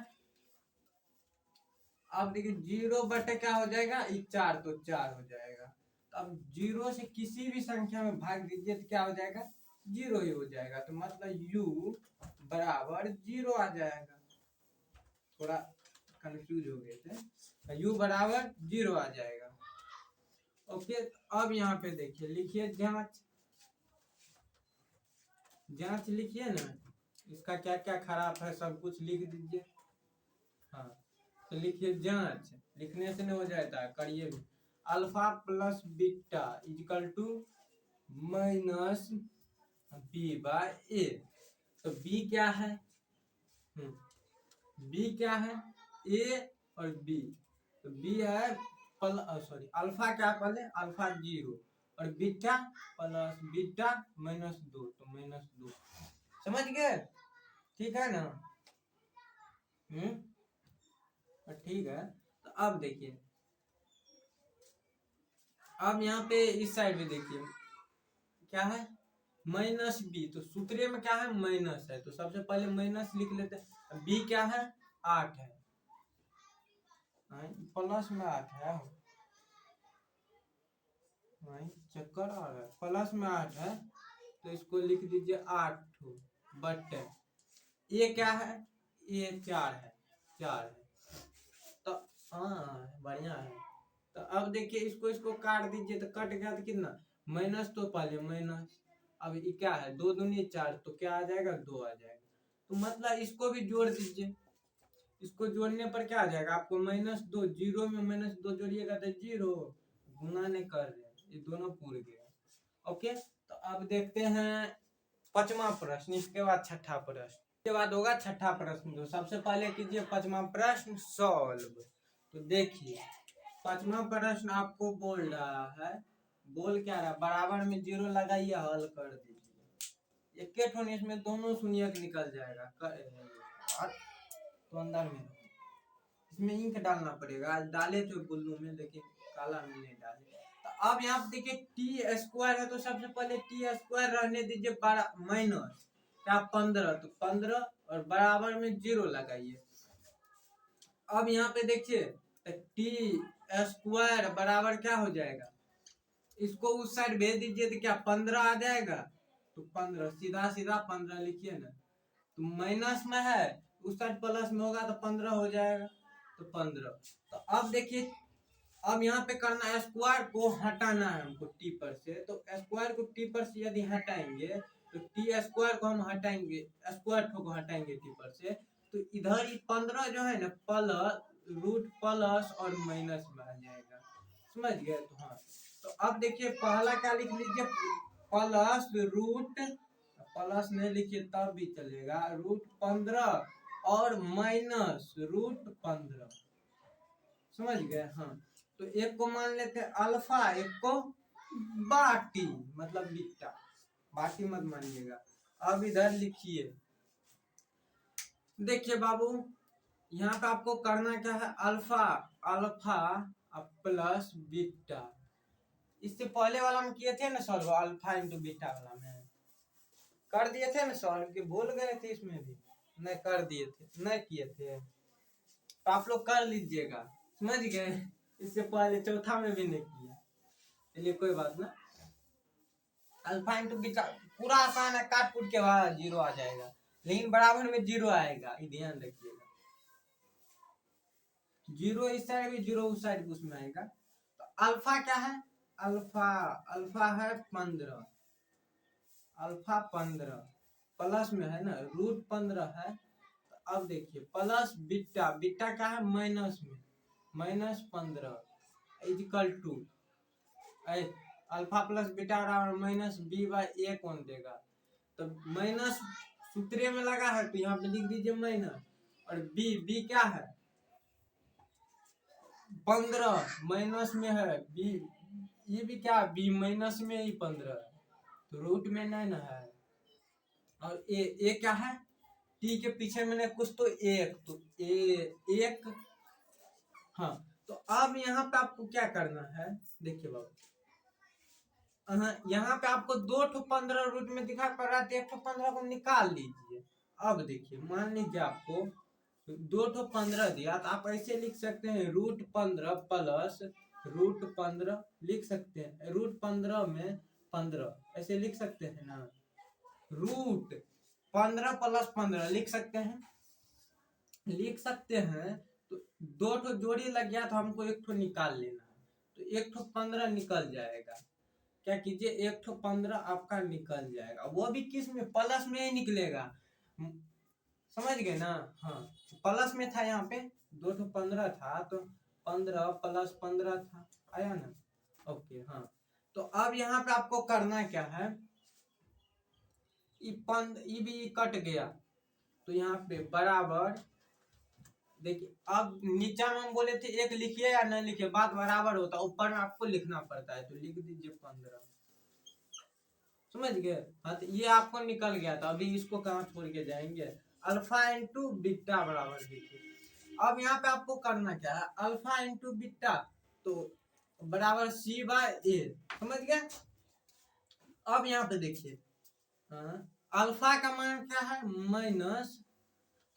अब देखिए 0 बटे क्या हो जाएगा 4 तो 4 हो जाएगा। तो अब 0 से किसी भी संख्या में भाग दीजिए तो क्या हो जाएगा 0 ही हो जाएगा। तो मतलब u बराबर 0 आ जाएगा। थोड़ा कंफ्यूज हो गए थे। u बराबर 0 आ जाएगा। ओके अब यहाँ पे देखिए लिखिए जांच लिखिए ना इसका क्या क्या खराब है सब कुछ लिख दीजिए। हाँ तो लिखिए जांच लिखने से नहीं हो जाता है करिए भी। Alpha plus beta equal to minus b by a. तो बी क्या है बी क्या है ए और बी। तो बी है सॉरी अल्फा क्या पहले अल्फा 0 और बीटा प्लस बीटा -2 तो -2। समझ गए। ठीक है ना। ठीक है तो अब देखिए अब यहाँ पे इस साइड में देखिए क्या है -b। तो सूत्र में क्या है माइनस है तो सबसे पहले माइनस लिख लेते हैं। b क्या है 8 है प्लस में 8 है चक्कर आ रहा है प्लस में 8 है तो इसको लिख दीजिए 8 बटे ये क्या है ये 4 है 4 है। तो हाँ बढ़िया है। तो अब देखिए इसको काट दीजिए तो कट गया तो कितना माइनस तो पहले माइनस अब ये क्या है 2 दूनी 4 तो क्या आ जाएगा 2 आ जाएगा। तो मतलब इसको भी जोड़ दीजिए। इसको जोड़ने पर क्या आ जाएगा आपको -2 0 में -2 जोड़िएगा तो 0 गुना नहीं कर रहे ये दोनों पूरे गया। ओके तो अब देखते हैं 5वां प्रश्न इसके बाद 6ठा प्रश्न इसके बाद होगा 6ठा प्रश्न। तो सबसे पहले कीजिए 5वां प्रश्न सॉल्व। तो देखिए 5वां प्रश्न आपको बोल रहा है बोल क्या रहा बराबर में 0 लगाइए हल कर दीजिए। एक ठोन इसमें दोनों शून्यक निकल जाएगा तो अंदर में इसमें इंक डालना पड़ेगा। आज डाले तो बुल्लू में लेकिन काला में नहीं डाले। तो अब यहाँ पे देखिए टी स्क्वायर है, तो सबसे पहले टी स्क्वायर रहने दीजिए माइनस क्या 15, तो 15 और बराबर में 0 लगाइए। अब यहाँ पे देखिए टी स्क्वायर बराबर क्या हो जाएगा, इसको उस साइड भेज दीजिए तो क्या 15 आ जाएगा, तो 15 सीधा सीधा 15 लिखिए ना, तो माइनस में है उस साइड प्लस में होगा तो 15 हो जाएगा, तो 15। तो अब देखिए अब यहाँ पे करना है, स्क्वायर को हटाना है हमको टी पर से, तो स्क्वायर को टी पर से यदि हटाएंगे तो टी स्क्वायर को हम हटाएंगे, स्क्वायर को हटाएंगे टी पर से, तो इधर ही 15 जो है ना प्लस रूट प्लस और माइनस में आ जाएगा, समझ गए। तो हाँ, तो अब देखिए पहला क्या लिख लीजिए, प्लस रूट, प्लस नहीं लिखिए तब भी चलेगा, रूट 15 और माइनस रूट 15, समझ गए। हाँ, तो एक को मान लेते हैं अल्फा, एक को बाटी मतलब बीटा, बाटी मत मानिएगा। अब इधर लिखिए, देखिए बाबू यहाँ पे आपको करना क्या है, अल्फा अल्फा प्लस बीटा, इससे पहले वाला में किए थे ना सॉल्व, अल्फा इंटू बीटा वाला में कर दिए थे ना सॉल्व, कि भूल गए थे, इसमें भी नहीं कर दिए थे, नहीं किए थे, तो आप लोग कर लीजिएगा, समझ गए। इससे पहले चौथा में भी नहीं किया, चलिए कोई बात ना। अल्फा इंटू बीटा पूरा आसान है, काट कूट के बाद 0 आ जाएगा, लेकिन बराबर में 0 आएगा, ये ध्यान रखिएगा, 0 इस साइड भी 0 उस साइड उसमें आएगा। तो अल्फा क्या है, अल्फा अल्फा है 15, अल्फा 15 प्लस में है ना रूट 15 है। तो अब देखिए प्लस बीटा, बीटा क्या है माइनस में, minus 15 is equal to alpha plus beta बराबर माइनस बी बाई ए कौन देगा, तो माइनस सूत्रे में लगा है तो यहाँ पे लिख दीजिए माइनस, और बी बी क्या है 15 माइनस में है बी, ये भी क्या बी माइनस में ही 15 तो रूट में नहीं ना है, और ए क्या है टी के पीछे मैंने कुछ तो एक, तो एक। हाँ, तो अब यहाँ पे आपको क्या करना है, देखिए बाबू यहाँ पे आपको 2 ठो 15 रूट में दिखा पड़ रहा है, 1 ठो 15 को निकाल लीजिए। अब देखिए मान लीजिए आपको 2 ठो 15 दिया, तो आप ऐसे लिख सकते हैं रूट 15 प्लस रूट 15 लिख सकते हैं, रूट 15 में 15 ऐसे लिख सकते हैं ना, रूट 15 प्लस 15 लिख सकते हैं, लिख सकते हैं। तो 2 ठो जोड़ी लग गया तो हमको 1 ठो निकाल लेना है, तो 1 ठो 15 निकल जाएगा, क्या कीजिए 1 ठो 15 आपका निकल जाएगा, वो भी किस में प्लस में ही निकलेगा, समझ गए ना। हाँ, प्लस में था, यहाँ पे 2 ठो 15 था तो 15 प्लस 15 था, आया ना, ओके। हाँ, तो अब यहाँ पे आपको करना क्या है, ये भी कट गया, तो यहाँ पे बराबर देखिए, अब नीचा में हम बोले थे 1 लिखिए या नहीं लिखिए, बात बराबर होता, ऊपर में आपको लिखना पड़ता है, तो लिख दीजिए 15, समझ गए। हाँ, तो ये आपको निकल गया था, अभी इसको कहाँ छोड़ के जाएंगे, अल्फा इंटू बीटा बराबर देखिए। अब यहाँ पे आपको करना क्या है, अल्फा इंटू बीटा तो बराबर सी बाय ए, समझ गए। अब यहाँ पे देखिए अल्फा का मान क्या है माइनस,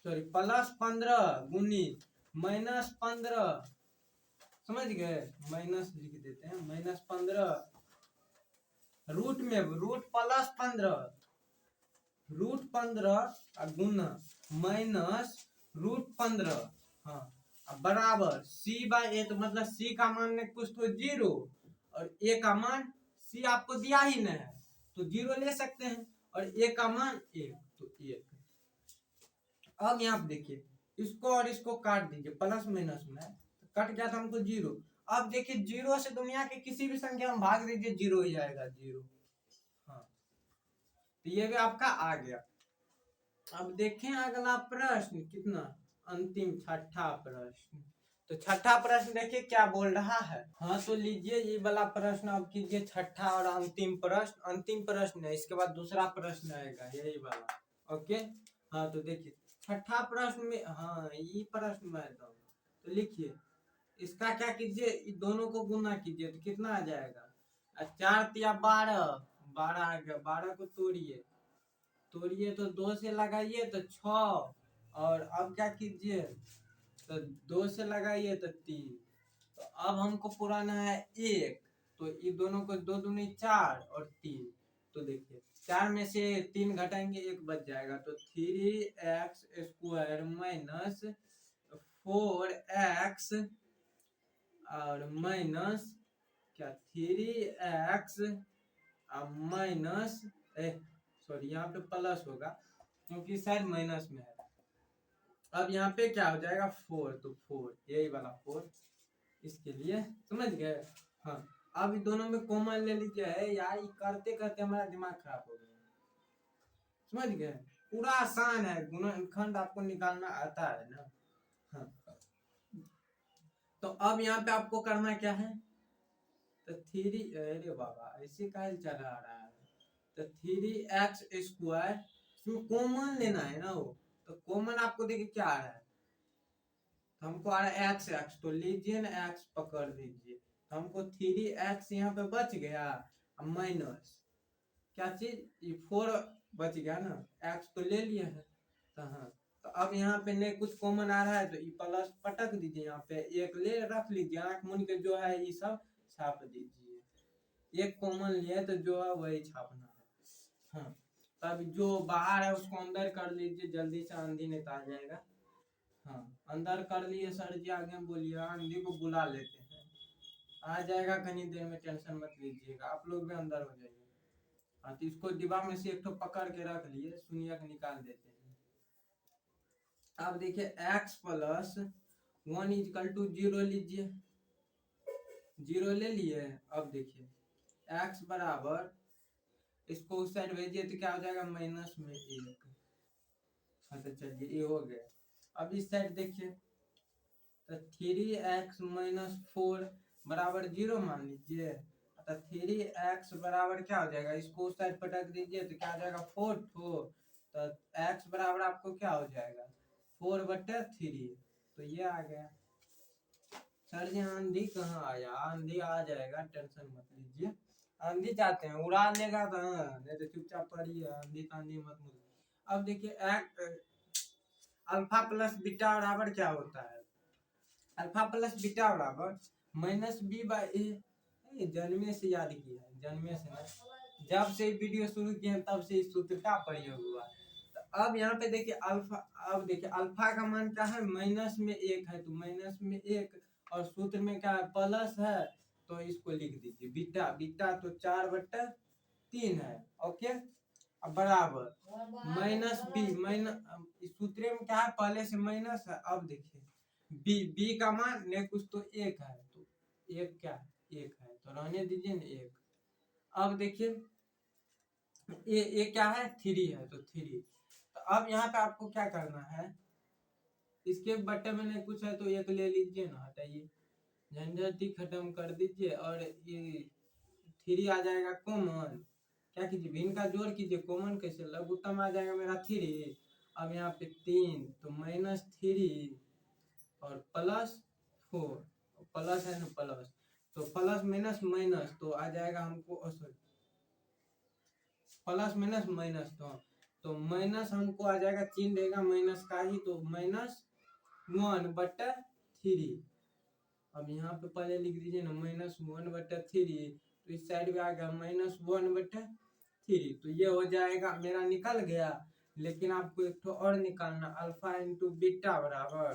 सॉरी प्लस 15 गुनी माइनस 15, समझ गए, माइनस लिख देते हैं, माइनस 15 रूट में रूट प्लस 15 रूट 15 गुना माइनस रूट 15, हाँ बराबर सी बाय ए, तो मतलब सी का मान ने कुछ तो 0 और ए का मान सी आपको दिया ही नहीं है तो 0 ले सकते हैं, और ए का मान 1 तो 1। अब यहाँ पे देखिए इसको और इसको काट दीजिए, प्लस माइनस में कट गया था हमको 0। अब देखिए 0 से दुनिया के किसी भी संख्या में भाग दीजिए 0 ही आएगा 0। हाँ, तो ये भी आपका आ गया। अब देखें अगला प्रश्न, कितना अंतिम छठा प्रश्न, तो छठा प्रश्न देखिए क्या बोल रहा है। हाँ, तो लीजिए ये वाला प्रश्न अब कीजिए, छठा और अंतिम प्रश्न, अंतिम प्रश्न है, इसके बाद दूसरा प्रश्न आएगा यही वाला, ओके। हाँ, तो देखिए छठा प्रश्न में, हाँ ये प्रश्न में तो लिखिए इसका क्या कीजिए, दोनों को गुना कीजिए तो कितना आ जाएगा और 4 तिया 12, 12 आ गया, 12 को तोड़िए, तोड़िए तो 2 से लगाइए तो 6, और अब क्या कीजिए तो 2 से लगाइए तो 3। तो अब हमको पुराना है 1, तो ये दोनों को 2 दूनी 4 और 3, तो देखिए 4 में से 3 घटाएंगे 1 बच जाएगा, तो 3x² माइनस 4x और माइनस क्या 3x माइनस सॉरी यहाँ पे प्लस होगा क्योंकि शायद माइनस में है। अब यहाँ पे क्या हो जाएगा 4, तो 4 यही वाला 4 इसके लिए, समझ गए। हाँ अब दोनों में कॉमन ले लीजिए। है यार ये करते करते हमारा दिमाग खराब हो गया, समझ गए। पूरा आसान है, गुणनखंड आपको निकालना आता है ना। हाँ तो अब यहाँ पे आपको करना क्या है, तो 3, अरे बाबा ऐसे काहे चला रहा है, तो 3x² कॉमन लेना है ना वो, तो कॉमन आपको देखिए क्या आ रहा है, हमको आ रहा है x, तो लीजिए ना x पकड़ लीजिए, हमको 3x यहाँ पे बच गया, माइनस क्या चीज ये 4 बच गया ना, x तो ले लिया है। तो हाँ तो अब यहाँ पे नहीं कुछ कॉमन आ रहा है तो ये प्लस पटक दीजिए, यहाँ पे एक ले रख लीजिए, आंख मुन के जो है ये सब छाप दीजिए, एक कॉमन लिए तो जो है वही छापना है। हाँ तब जो बाहर है उसको अंदर कर लीजिए, जल्दी से आंधी नहीं तो आ जाएगा। हाँ अंदर कर लिए सर जी, आगे बोलिए, आंधी को बुला लेते हैं, आ जाएगा कहीं देर में, टेंशन मत लीजिएगा, आप लोग भी अंदर हो जाइए। हाँ तो इसको डिब्बा में से एक तो पकड़ के रख लिए, सुनिए निकाल देते हैं। अब देखिए x प्लस 1 इजकल टू 0 लीजिए, 0 ले लिए। अब देखिए x बराबर, इसको उस साइड भेजिए तो क्या हो जाएगा माइनस में 1। हाँ तो चलिए ये हो गया। अब इस साइड देखिए तो 3x माइनस 4 बराबर 0 मान लीजिए, तो 3x बराबर क्या हो जाएगा, इसको उस साइड पटक दीजिए तो क्या हो जाएगा 4 2, तो x बराबर आपको क्या हो जाएगा 4/3, तो ये आ गया। सर जी आंधी कहाँ आया, आंधी आ जाएगा, टेंशन मत लीजिए, आंधी चाहते हैं उड़ा लेगा तो नहीं तो चुपचाप पड़िए, आंधी आंधी मत मुझे। अब देखिए अल्फा प्लस बीटा बराबर क्या होता है, अल्फा प्लस बीटा बराबर -b/a। जन्मे से याद किया है, जन्मे से ना, जब से वीडियो शुरू किए हैं तब से इस सूत्र का प्रयोग हुआ। तो अब यहाँ पे देखिए अल्फा, अब देखिए अल्फा का मान क्या है -1 है, तो -1 और सूत्र में क्या है प्लस है, तो इसको लिख दीजिए बीटा, बीटा तो 4/3 है, ओके। अब बराबर -b, इस सूत्र में क्या है पहले से माइनस है। अब देखिए बी का मान नहीं कुछ तो 1 है, तो 1 क्या 1 है, तो रहने दीजिए ना 1। अब देखिए ये क्या है 3 है, तो 3। तो अब यहाँ पे आपको क्या करना है, इसके बट्टे में नहीं कुछ है तो 1 ले लीजिए ना, हटाइए, झंझट ही खत्म कर दीजिए, और ये 3 आ जाएगा कॉमन, क्या कीजिए भिन्न का जोड़ कीजिए, कॉमन कैसे, लघुत्तम आ जाएगा मेरा 3। अब यहाँ पे 3 तो -3 और +4, प्लस है ना प्लस, तो प्लस माइनस माइनस तो आ जाएगा हमको, सॉरी प्लस माइनस माइनस, तो माइनस हमको आ जाएगा, चिन्ह रहेगा माइनस का ही, तो -1/3। अब यहाँ पे पहले लिख दीजिए ना -1/3, तो इस साइड में आ गया -1/3, तो ये हो जाएगा मेरा निकल गया। लेकिन आपको एक तो और निकालना, अल्फा इंटू बीटा बराबर,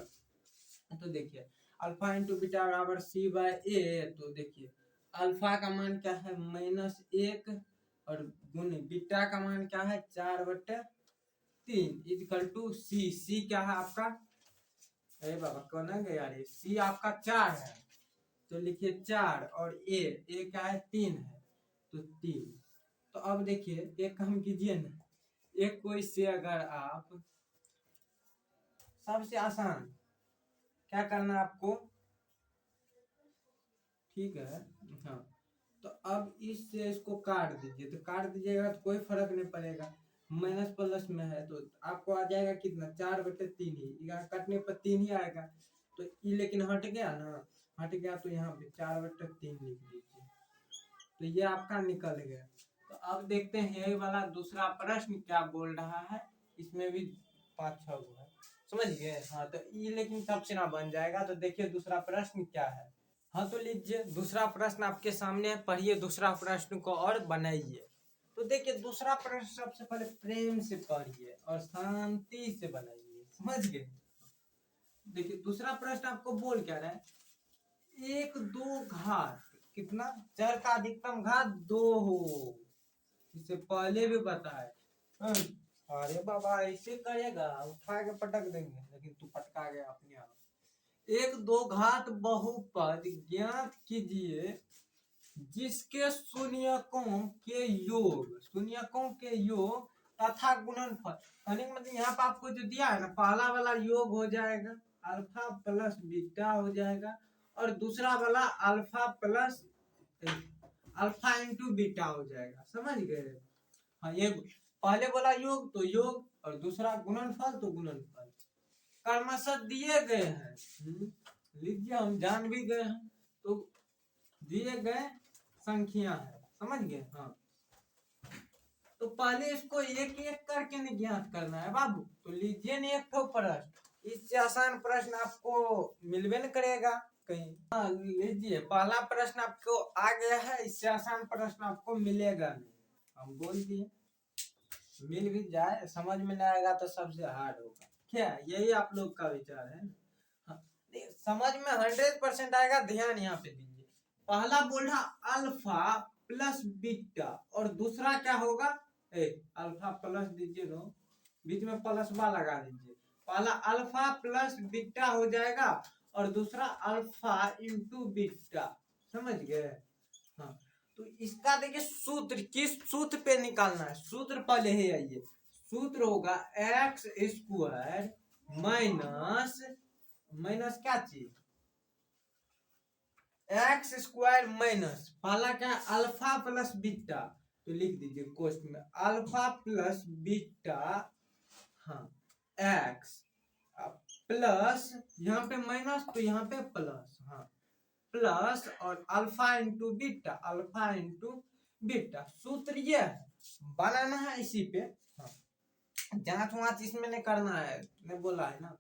तो देखिए अल्फा इंटू बीटा बराबर c/a, तो देखिए अल्फा का मान क्या है -1 और गुने बीटा का मान क्या है 4/3 इक्वल टू सी क्या है आपका, अरे बाबा कौन है यार, सी आपका 4 है, तो लिखिए 4 और ए क्या है 3 है, तो 3। तो अब देखिए एक काम कीजिए ना, एक कोई से अगर आप, सबसे आसान क्या करना आपको, ठीक है। हाँ तो अब इससे इसको काट दीजिए, तो काट दीजिएगा तो कोई फर्क नहीं पड़ेगा, माइनस प्लस में है तो आपको आ जाएगा कितना 4/3 ही, यहाँ कटने पर 3 ही आएगा, तो ये लेकिन हट गया ना, हट गया तो यहाँ पे 4/3 लिख दीजिए, तो ये आपका निकल गया। तो अब देखते हैं ये वाला दूसरा प्रश्न क्या बोल रहा है। इसमें भी 5-6 गो है, समझ गए। हाँ तो ये लेकिन तब से ना बन जाएगा। तो देखिए दूसरा प्रश्न क्या है। हाँ तो लीजिए दूसरा प्रश्न आपके सामने है, पढ़िए दूसरा प्रश्न को और बनाइए। तो देखिए दूसरा प्रश्न सबसे पहले प्रेम से पढ़िए और शांति से बनाइए, समझ गए। देखिए दूसरा प्रश्न आपको बोल क्या रहा है, 1 2 घात कितना, चर का अधिकतम घात 2 हो। इससे पहले भी बताए। अरे बाबा ऐसे करेगा, उठा के पटक देंगे, लेकिन तू पटका गया अपने आप। 1 2 घात बहुपद ज्ञात कीजिए जिसके शून्यकों के योग तथा गुणनफल। मतलब यहाँ पे आपको जो दिया है ना, पहला वाला योग हो जाएगा अल्फा प्लस बीटा हो जाएगा, और दूसरा वाला अल्फा इंटू बीटा हो जाएगा, समझ गए। हाँ ये पहले वाला योग तो योग, और दूसरा गुणनफल तो गुणनफल क्रमशः दिए गए हैं। लीजिए हम जान भी गए हैं, तो दिए गए संख्या है, समझ गए। हाँ तो पहले इसको एक एक करके नहीं ज्ञात करना है बाबू। तो लीजिए नहीं एक ठो प्रश्न, इससे आसान प्रश्न आपको मिलवे न करेगा कहीं। हाँ लीजिए पहला प्रश्न आपको आ गया है, इससे आसान प्रश्न आपको मिलेगा नहीं, हम बोल दिए। मिल भी जाए, समझ में नहीं आएगा तो सबसे हार्ड होगा क्या, यही आप लोग का विचार है। हाँ, समझ में 100% आएगा। ध्यान यहाँ पे दीजिए, पहला बोल रहा अल्फा प्लस बीटा, और दूसरा क्या होगा, अल्फा प्लस दीजिए तो बीच में प्लस बा लगा दीजिए। पहला अल्फा प्लस बीटा हो जाएगा, और दूसरा अल्फा इंटू बीटा, समझ गए। हाँ तो इसका देखिए सूत्र, किस सूत्र पे निकालना है, सूत्र पहले ही आइए। सूत्र होगा एक्स स्क्वायर माइनस माइनस क्या चीज, एक्स स्क्वायर माइनस पहला क्या अल्फा प्लस बीटा, तो लिख दीजिए क्वेश्चन में अल्फा प्लस बीटा, हाँ एक्स प्लस यहाँ पे माइनस तो यहाँ पे प्लस, हाँ प्लस और alpha into beta, alpha into beta. सूत्र ये है, बनाना है इसी पे। हाँ जांच वाँच इसमें नहीं करना है, मैं बोला है ना,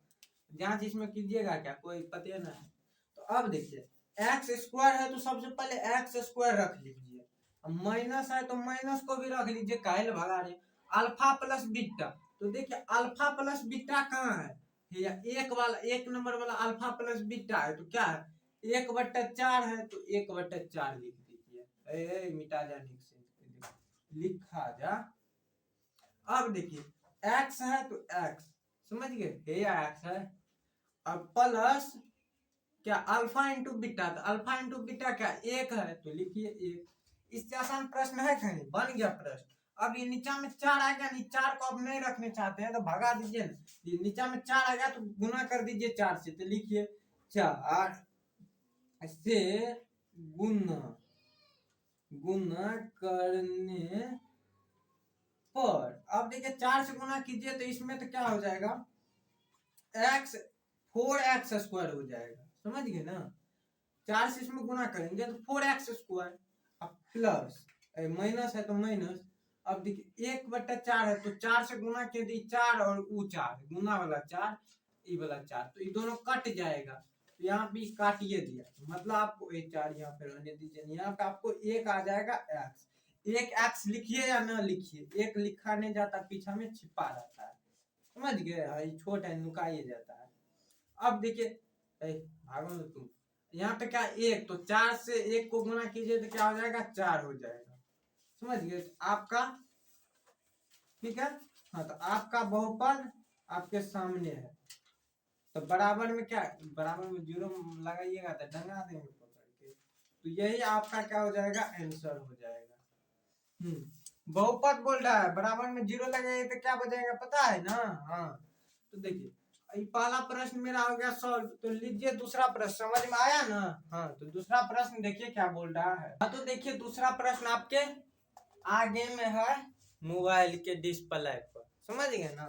जांच इसमें कीजिएगा क्या, कोई पता ना है। तो अब देखिए एक्स स्क्वायर है तो सबसे पहले एक्स स्क्वायर रख लीजिए, माइनस है तो माइनस को भी रख लीजिए, काहे भगा रहे। अल्फा प्लस बीटा, तो देखिए अल्फा प्लस बीटा कहाँ है, एक नंबर वाला अल्फा प्लस बीटा है, तो क्या है 1/4 है, तो 1/4 लिख दीजिए। मिटा जा लिखा जा। अब देखिए x है तो x, समझ गए, x है, अब प्लस क्या अल्फा इंटू बीटा, तो अल्फा इंटू बीटा क्या 1 है, तो लिखिए 1। इससे आसान प्रश्न है कहीं, बन गया प्रश्न। अब ये नीचा में 4 आ गया, 4 को अब नहीं रखने चाहते हैं तो भगा दीजिए ना, ये नीचा में 4 आ गया तो गुना कर दीजिए 4 से, तो लिखिए 4 से गुना करने पर, अब देखिए 4 से गुना कीजिए तो इसमें तो क्या हो जाएगा x 4x स्क्वायर हो जाएगा, समझ गए ना। 4 से इसमें गुना करेंगे तो 4x स्क्वायर, अब प्लस माइनस है तो माइनस। अब देखिए 1/4 है तो 4 से गुना किए तो 4 और वो 4 गुना वाला 4 ये वाला 4, तो ये दोनों कट जाएगा, तो यहाँ पे काटिए दिया, मतलब आपको 4 यहाँ पे रहने दीजिए, यहाँ पे आपको 1 आ जाएगा x। 1x लिखिए या ना लिखिए, 1 लिखा नहीं जाता, पीछा में छिपा रहता है, समझ गए, छोटा है नुकाइए जाता है। अब देखिए भागो ना तुम, यहाँ पे क्या 1, तो 4 से 1 को गुना कीजिए तो क्या हो जाएगा 4 हो जाएगा, समझ गए आपका, ठीक है। हाँ तो आपका बहुपद आपके सामने है, तो बराबर में क्या, बराबर में 0 लगाइएगा तो डंगा देंगे पकड़ के, तो यही आपका क्या हो जाएगा आंसर हो जाएगा। बहुपद बोल रहा है, बराबर में 0 लगाइए तो क्या बचेगा पता है ना। हाँ तो देखिए पहला प्रश्न मेरा हो गया सॉल्व, तो लीजिए दूसरा प्रश्न, समझ में आया ना। हाँ तो दूसरा प्रश्न देखिए क्या बोल रहा है। हाँ तो देखिए दूसरा प्रश्न आपके आगे में है मोबाइल के डिस्प्ले पर, समझ गए ना।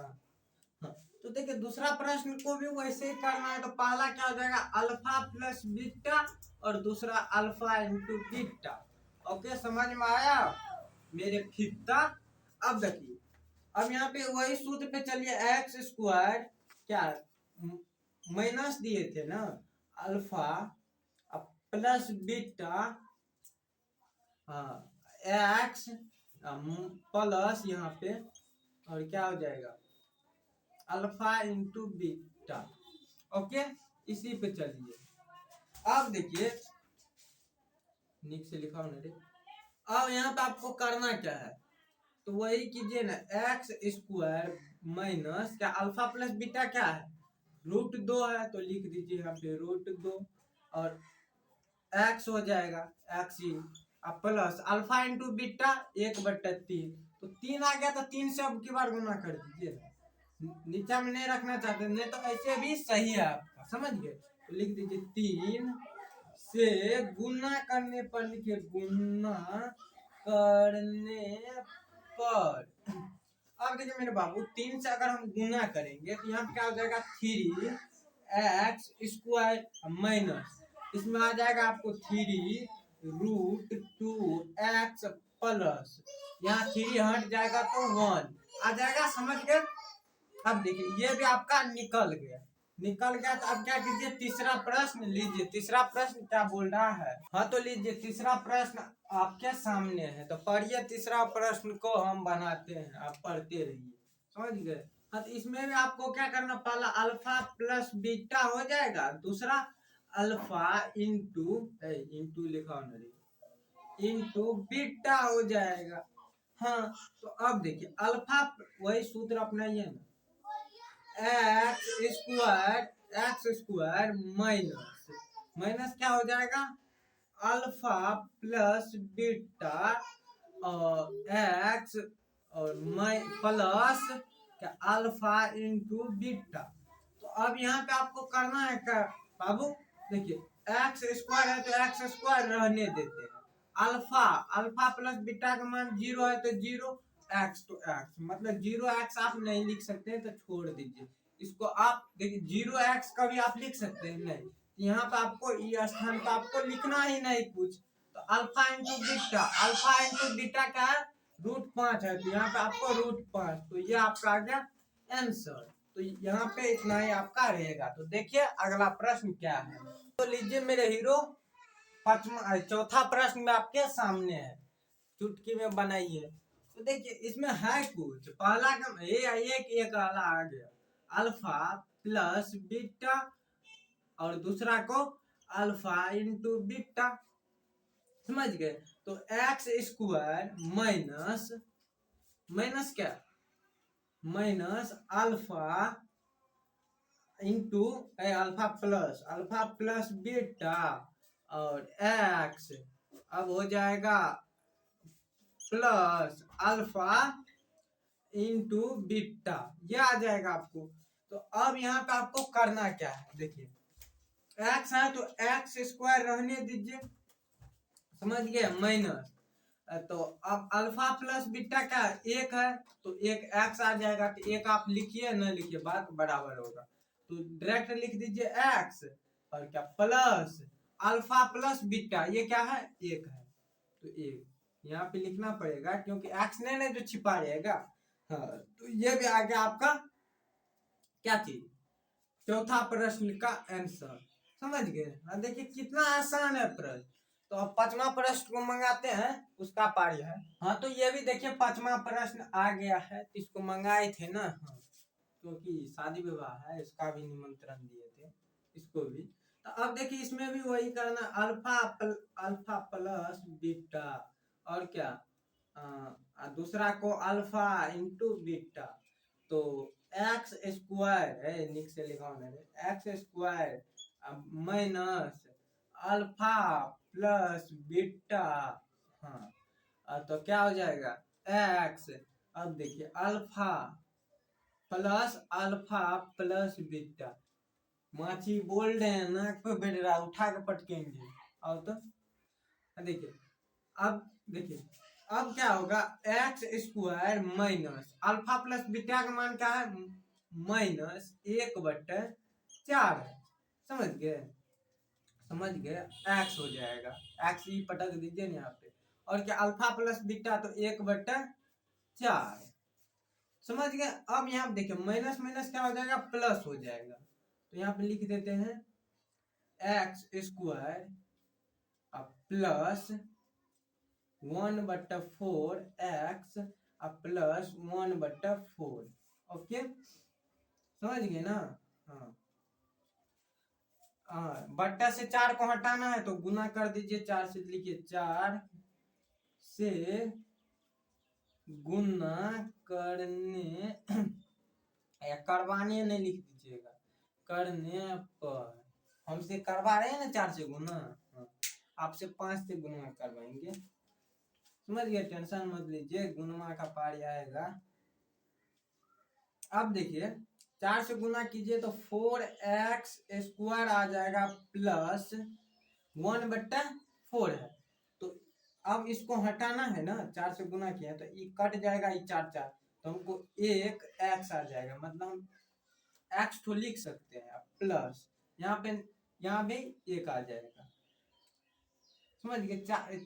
हाँ तो देखिए दूसरा प्रश्न को भी वैसे ही करना है, तो पहला क्या हो जाएगा अल्फा प्लस बीटा, और दूसरा अल्फा इंटू बीटा, ओके, समझ में आया मेरे फिफ्ता। अब देखिए, अब यहाँ पे वही सूत्र पे चलिए, एक्स स्क्वायर क्या माइनस दिए थे ना, अल्फा प्लस बीटा, हाँ, एक्स प्लस यहाँ पे और क्या हो जाएगा अल्फा इंटू बीटा। ओके, इसी पे चलिए। अब देखिए, नीचे से लिखा होना रे। अब यहाँ पे आपको करना क्या है, तो वही कीजिए ना, एक्स स्क्वायर माइनस क्या अल्फा प्लस बीटा क्या है, √2 है, तो लिख दीजिए यहाँ पे √2 और एक्स हो जाएगा एक्स ही, अब प्लस अल्फा इंटू बीटा 1/3, तो 3 आ गया, तो 3 से अब की बार गुना कर दीजिए, नीचा में नहीं रखना चाहते, नहीं तो ऐसे भी सही है आपका, समझ गए, तो लिख दीजिए 3 से गुना करने पर, लिखिए गुना करने पर। अब देखिए मेरे बाबू, 3 से अगर हम गुना करेंगे तो यहाँ क्या हो जाएगा 3x² माइनस, इसमें आ जाएगा आपको 3√2x प्लस, यहाँ 3 हट जाएगा तो 1 आ जाएगा, समझ गए। अब देखिए ये भी आपका निकल गया, तो अब क्या कीजिए, तीसरा प्रश्न लीजिए। तीसरा प्रश्न क्या बोल रहा है, हाँ तो लीजिए, तीसरा प्रश्न आपके सामने है, तो पढ़िए तीसरा प्रश्न को, हम बनाते हैं, आप पढ़ते रहिए, समझ गए। हाँ तो इसमें भी आपको क्या करना, पहला अल्फा प्लस बीटा हो जाएगा, दूसरा अल्फा इंटू लिखा होना इंटू बीटा हो जाएगा। हाँ तो अब देखिए, अल्फा वही सूत्र अपनाइए ना, एक्स स्क्वायर माइनस क्या हो जाएगा, अल्फा प्लस बीटा और एक्स और प्लस क्या अल्फा इंटू बीटा। तो अब यहाँ पे आपको करना है क्या बाबू, देखिए एक्स स्क्वायर है तो एक्स स्क्वायर रहने देते हैं, अल्फा प्लस बीटा का मान 0 है तो 0, एक्स तो एक्स, मतलब 0x आप नहीं लिख सकते, तो छोड़ दीजिए इसको। आप देखिए 0x का भी आप लिख सकते हैं, नहीं यहाँ पे आपको ये स्थान पे आपको लिखना ही नहीं कुछ, तो अल्फा इंटू बीटा क्या है, √5 है, तो यहाँ पे आपको √5, तो ये आपका आ गया आंसर। तो यहाँ पे इतना ही आपका रहेगा। तो देखिए अगला प्रश्न क्या है, तो लीजिए मेरे हीरो, चौथा प्रश्न में आपके सामने है, चुटकी में बनाइए। तो देखिए इसमें है कुछ, पहला का एक वाला आ गया, अल्फा प्लस बीटा और दूसरा को अल्फा इंटू बीटा, समझ गए। तो एक्स स्क्वायर माइनस क्या, minus alpha into alpha plus beta और एक्स, अब हो जाएगा प्लस अल्फा इंटू बीटा, ये आ जाएगा आपको। तो अब यहाँ पे आपको करना क्या है, देखिए एक्स है तो एक्स स्क्वायर रहने दीजिए, समझ गए, माइनस, तो अब अल्फा प्लस बीटा क्या 1 है, तो 1 एक्स आ जाएगा, तो 1 आप लिखिए न लिखिए बात बराबर होगा, तो डायरेक्ट लिख दीजिए एक्स और क्या प्लस अल्फा प्लस बीटा, ये क्या है 1 है, तो 1 यहाँ पे लिखना पड़ेगा क्योंकि एक्स ने जो छिपा रहेगा। हाँ तो ये भी आ गया आपका क्या चीज, चौथा प्रश्न का आंसर, समझ गए। हाँ देखिए कितना आसान है प्रश्न। तो अब पांचवा प्रश्न को मंगाते हैं, उसका पारी है। हाँ तो ये भी देखिए पांचवा प्रश्न आ गया है, तो इसको मंगाए थे ना, हाँ क्योंकि शादी विवाह है, इसका भी निमंत्रण दिए थे, इसको भी। तो अब देखिए इसमें भी वही करना, अल्फा प्लस बीटा और क्या दूसरा को अल्फा इंटू बीटा, तो एक्स स्क्वायर है, निक से लिखा होना है, x square minus alpha plus beta, हाँ तो क्या हो जाएगा एक्स, अब देखिए अल्फा प्लस बीटा, माछी बोल रहे हैं नाक पे बैठ रहा, उठा के पटकेंगे, और तो देखिए अब देखिए अब क्या होगा, x square minus alpha plus beta का मान क्या है, -1/4 है, समझ गए, एक्स हो जाएगा, एक्स ही पटक दीजिए ना यहाँ पे, और क्या अल्फा प्लस बीटा तो 1/4, समझ गए। अब यहाँ पे देखिए माइनस माइनस क्या हो जाएगा, प्लस हो जाएगा। तो यहाँ पे लिख देते हैं x² plus 1/4 x plus 1/4। Okay, समझ गए ना। हाँ हाँ, बट्टा से 4 को हटाना है तो गुना कर दीजिए 4 से, लिखिए 4 से गुना करने या करवाने नहीं लिख दीजिएगा, करने पर। हमसे करवा रहे हैं ना 4 से गुना, हाँ, आपसे 5 से गुना करवाएंगे, समझ गए। टेंशन मत लीजिए, गुणा का पारी आएगा। अब देखिए 4 से गुना कीजिए तो 4x² आ जाएगा प्लस 1/4 है। तो अब इसको हटाना है ना, 4 से गुना किया तो ये कट जाएगा, ये 4 4, तो हमको 1x आ जाएगा, मतलब हम x तो लिख सकते हैं प्लस यहाँ भी 1 आ जाएगा, समझ गए।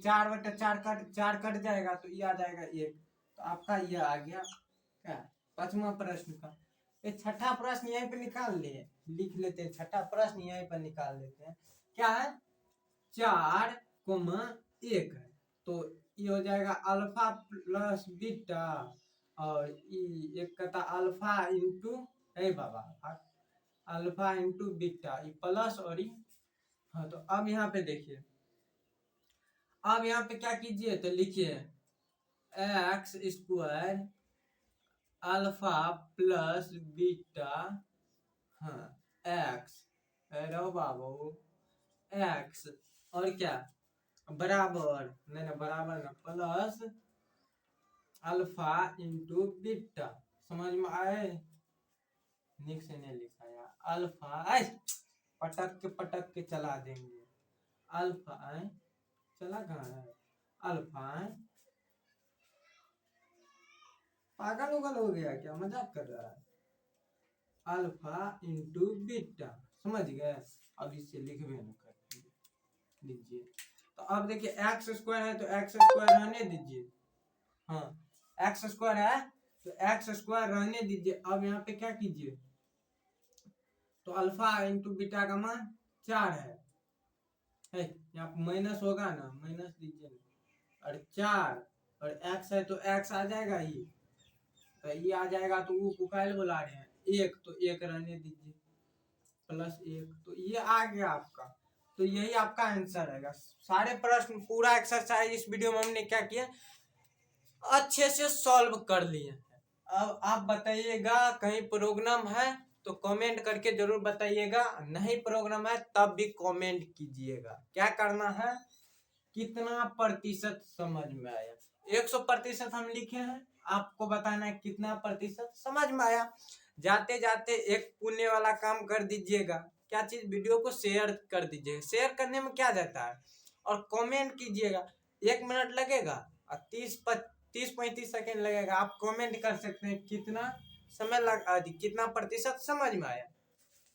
4/4 कट जाएगा तो ये आ जाएगा 1। तो आपका ये आ गया क्या, 5वां प्रश्न का। ये छठा प्रश्न यहीं पे निकाल लिए, लिख लेते हैं, छठा प्रश्न यहीं पर निकाल लेते हैं। क्या है, 4,1 है, तो ये हो जाएगा अल्फा प्लस बीटा, और एक कहता अल्फा इंटू बाबा अल्फा इंटू बीटा, ये प्लस और ये। हाँ, तो अब यहाँ पे देखिए, अब यहाँ पे क्या कीजिए तो लिखिए x² अल्फा प्लस बीटा, हाँ x, रहो बाबू x, और क्या बराबर, नहीं बराबर ना, प्लस अल्फा इंटू बीटा, समझ में आए। निक से नहीं लिखा यार, अल्फा पटक के चला देंगे, अल्फा चला कहाँ है, अल्फा पागल उगल हो गया क्या, मजाक कर रहा है, अल्फा इंटू बीटा, समझ गए। अब इससे लिखबे न कर लीजिए। तो अब देखिए x² है तो x² रहने दीजिए, हाँ x² है तो x² रहने दीजिए। अब यहाँ पे क्या कीजिए, तो अल्फा इंटू बीटा का मान 4 है, यहाँ पे माइनस होगा ना, माइनस दीजिए ना, और 4 और x है तो x आ जाएगा, ही तो ये आ जाएगा, तो वो कुकाइल बुला रहे हैं 1, तो 1 रहने दीजिए, प्लस 1, तो ये आ गया आपका। तो यही आपका आंसर रहेगा। सारे प्रश्न पूरा एक्सरसाइज इस वीडियो में हमने क्या किया, अच्छे से सॉल्व कर लिए। अब आप बताइएगा कहीं प्रोग्राम है तो कमेंट करके जरूर बताइएगा, नहीं प्रोग्राम है तब भी कमेंट कीजिएगा। क्या करना है, कितना प्रतिशत समझ में आया, 100% हम लिखे हैं, आपको बताना है कितना प्रतिशत समझ में आया। जाते जाते एक पुण्य वाला काम कर दीजिएगा, क्या चीज, वीडियो को शेयर कर दीजिएगा। शेयर करने में क्या जाता है, और कमेंट कीजिएगा, 1 मिनट लगेगा और 30-35 सेकेंड लगेगा। आप कमेंट कर सकते हैं कितना समय लगा, कितना प्रतिशत समझ में आया,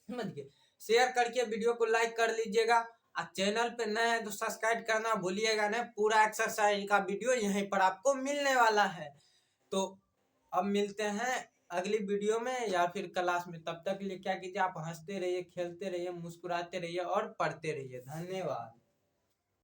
समझ गए। शेयर करके वीडियो को लाइक कर लीजिएगा, और चैनल पे नए हैं तो सब्सक्राइब करना भूलिएगा नहीं। पूरा एक्सरसाइज का वीडियो यहीं पर आपको मिलने वाला है। तो अब मिलते हैं अगली वीडियो में या फिर क्लास में, तब तक के लिए क्या कीजिए, आप हंसते रहिए, खेलते रहिए, मुस्कुराते रहिए और पढ़ते रहिए। धन्यवाद।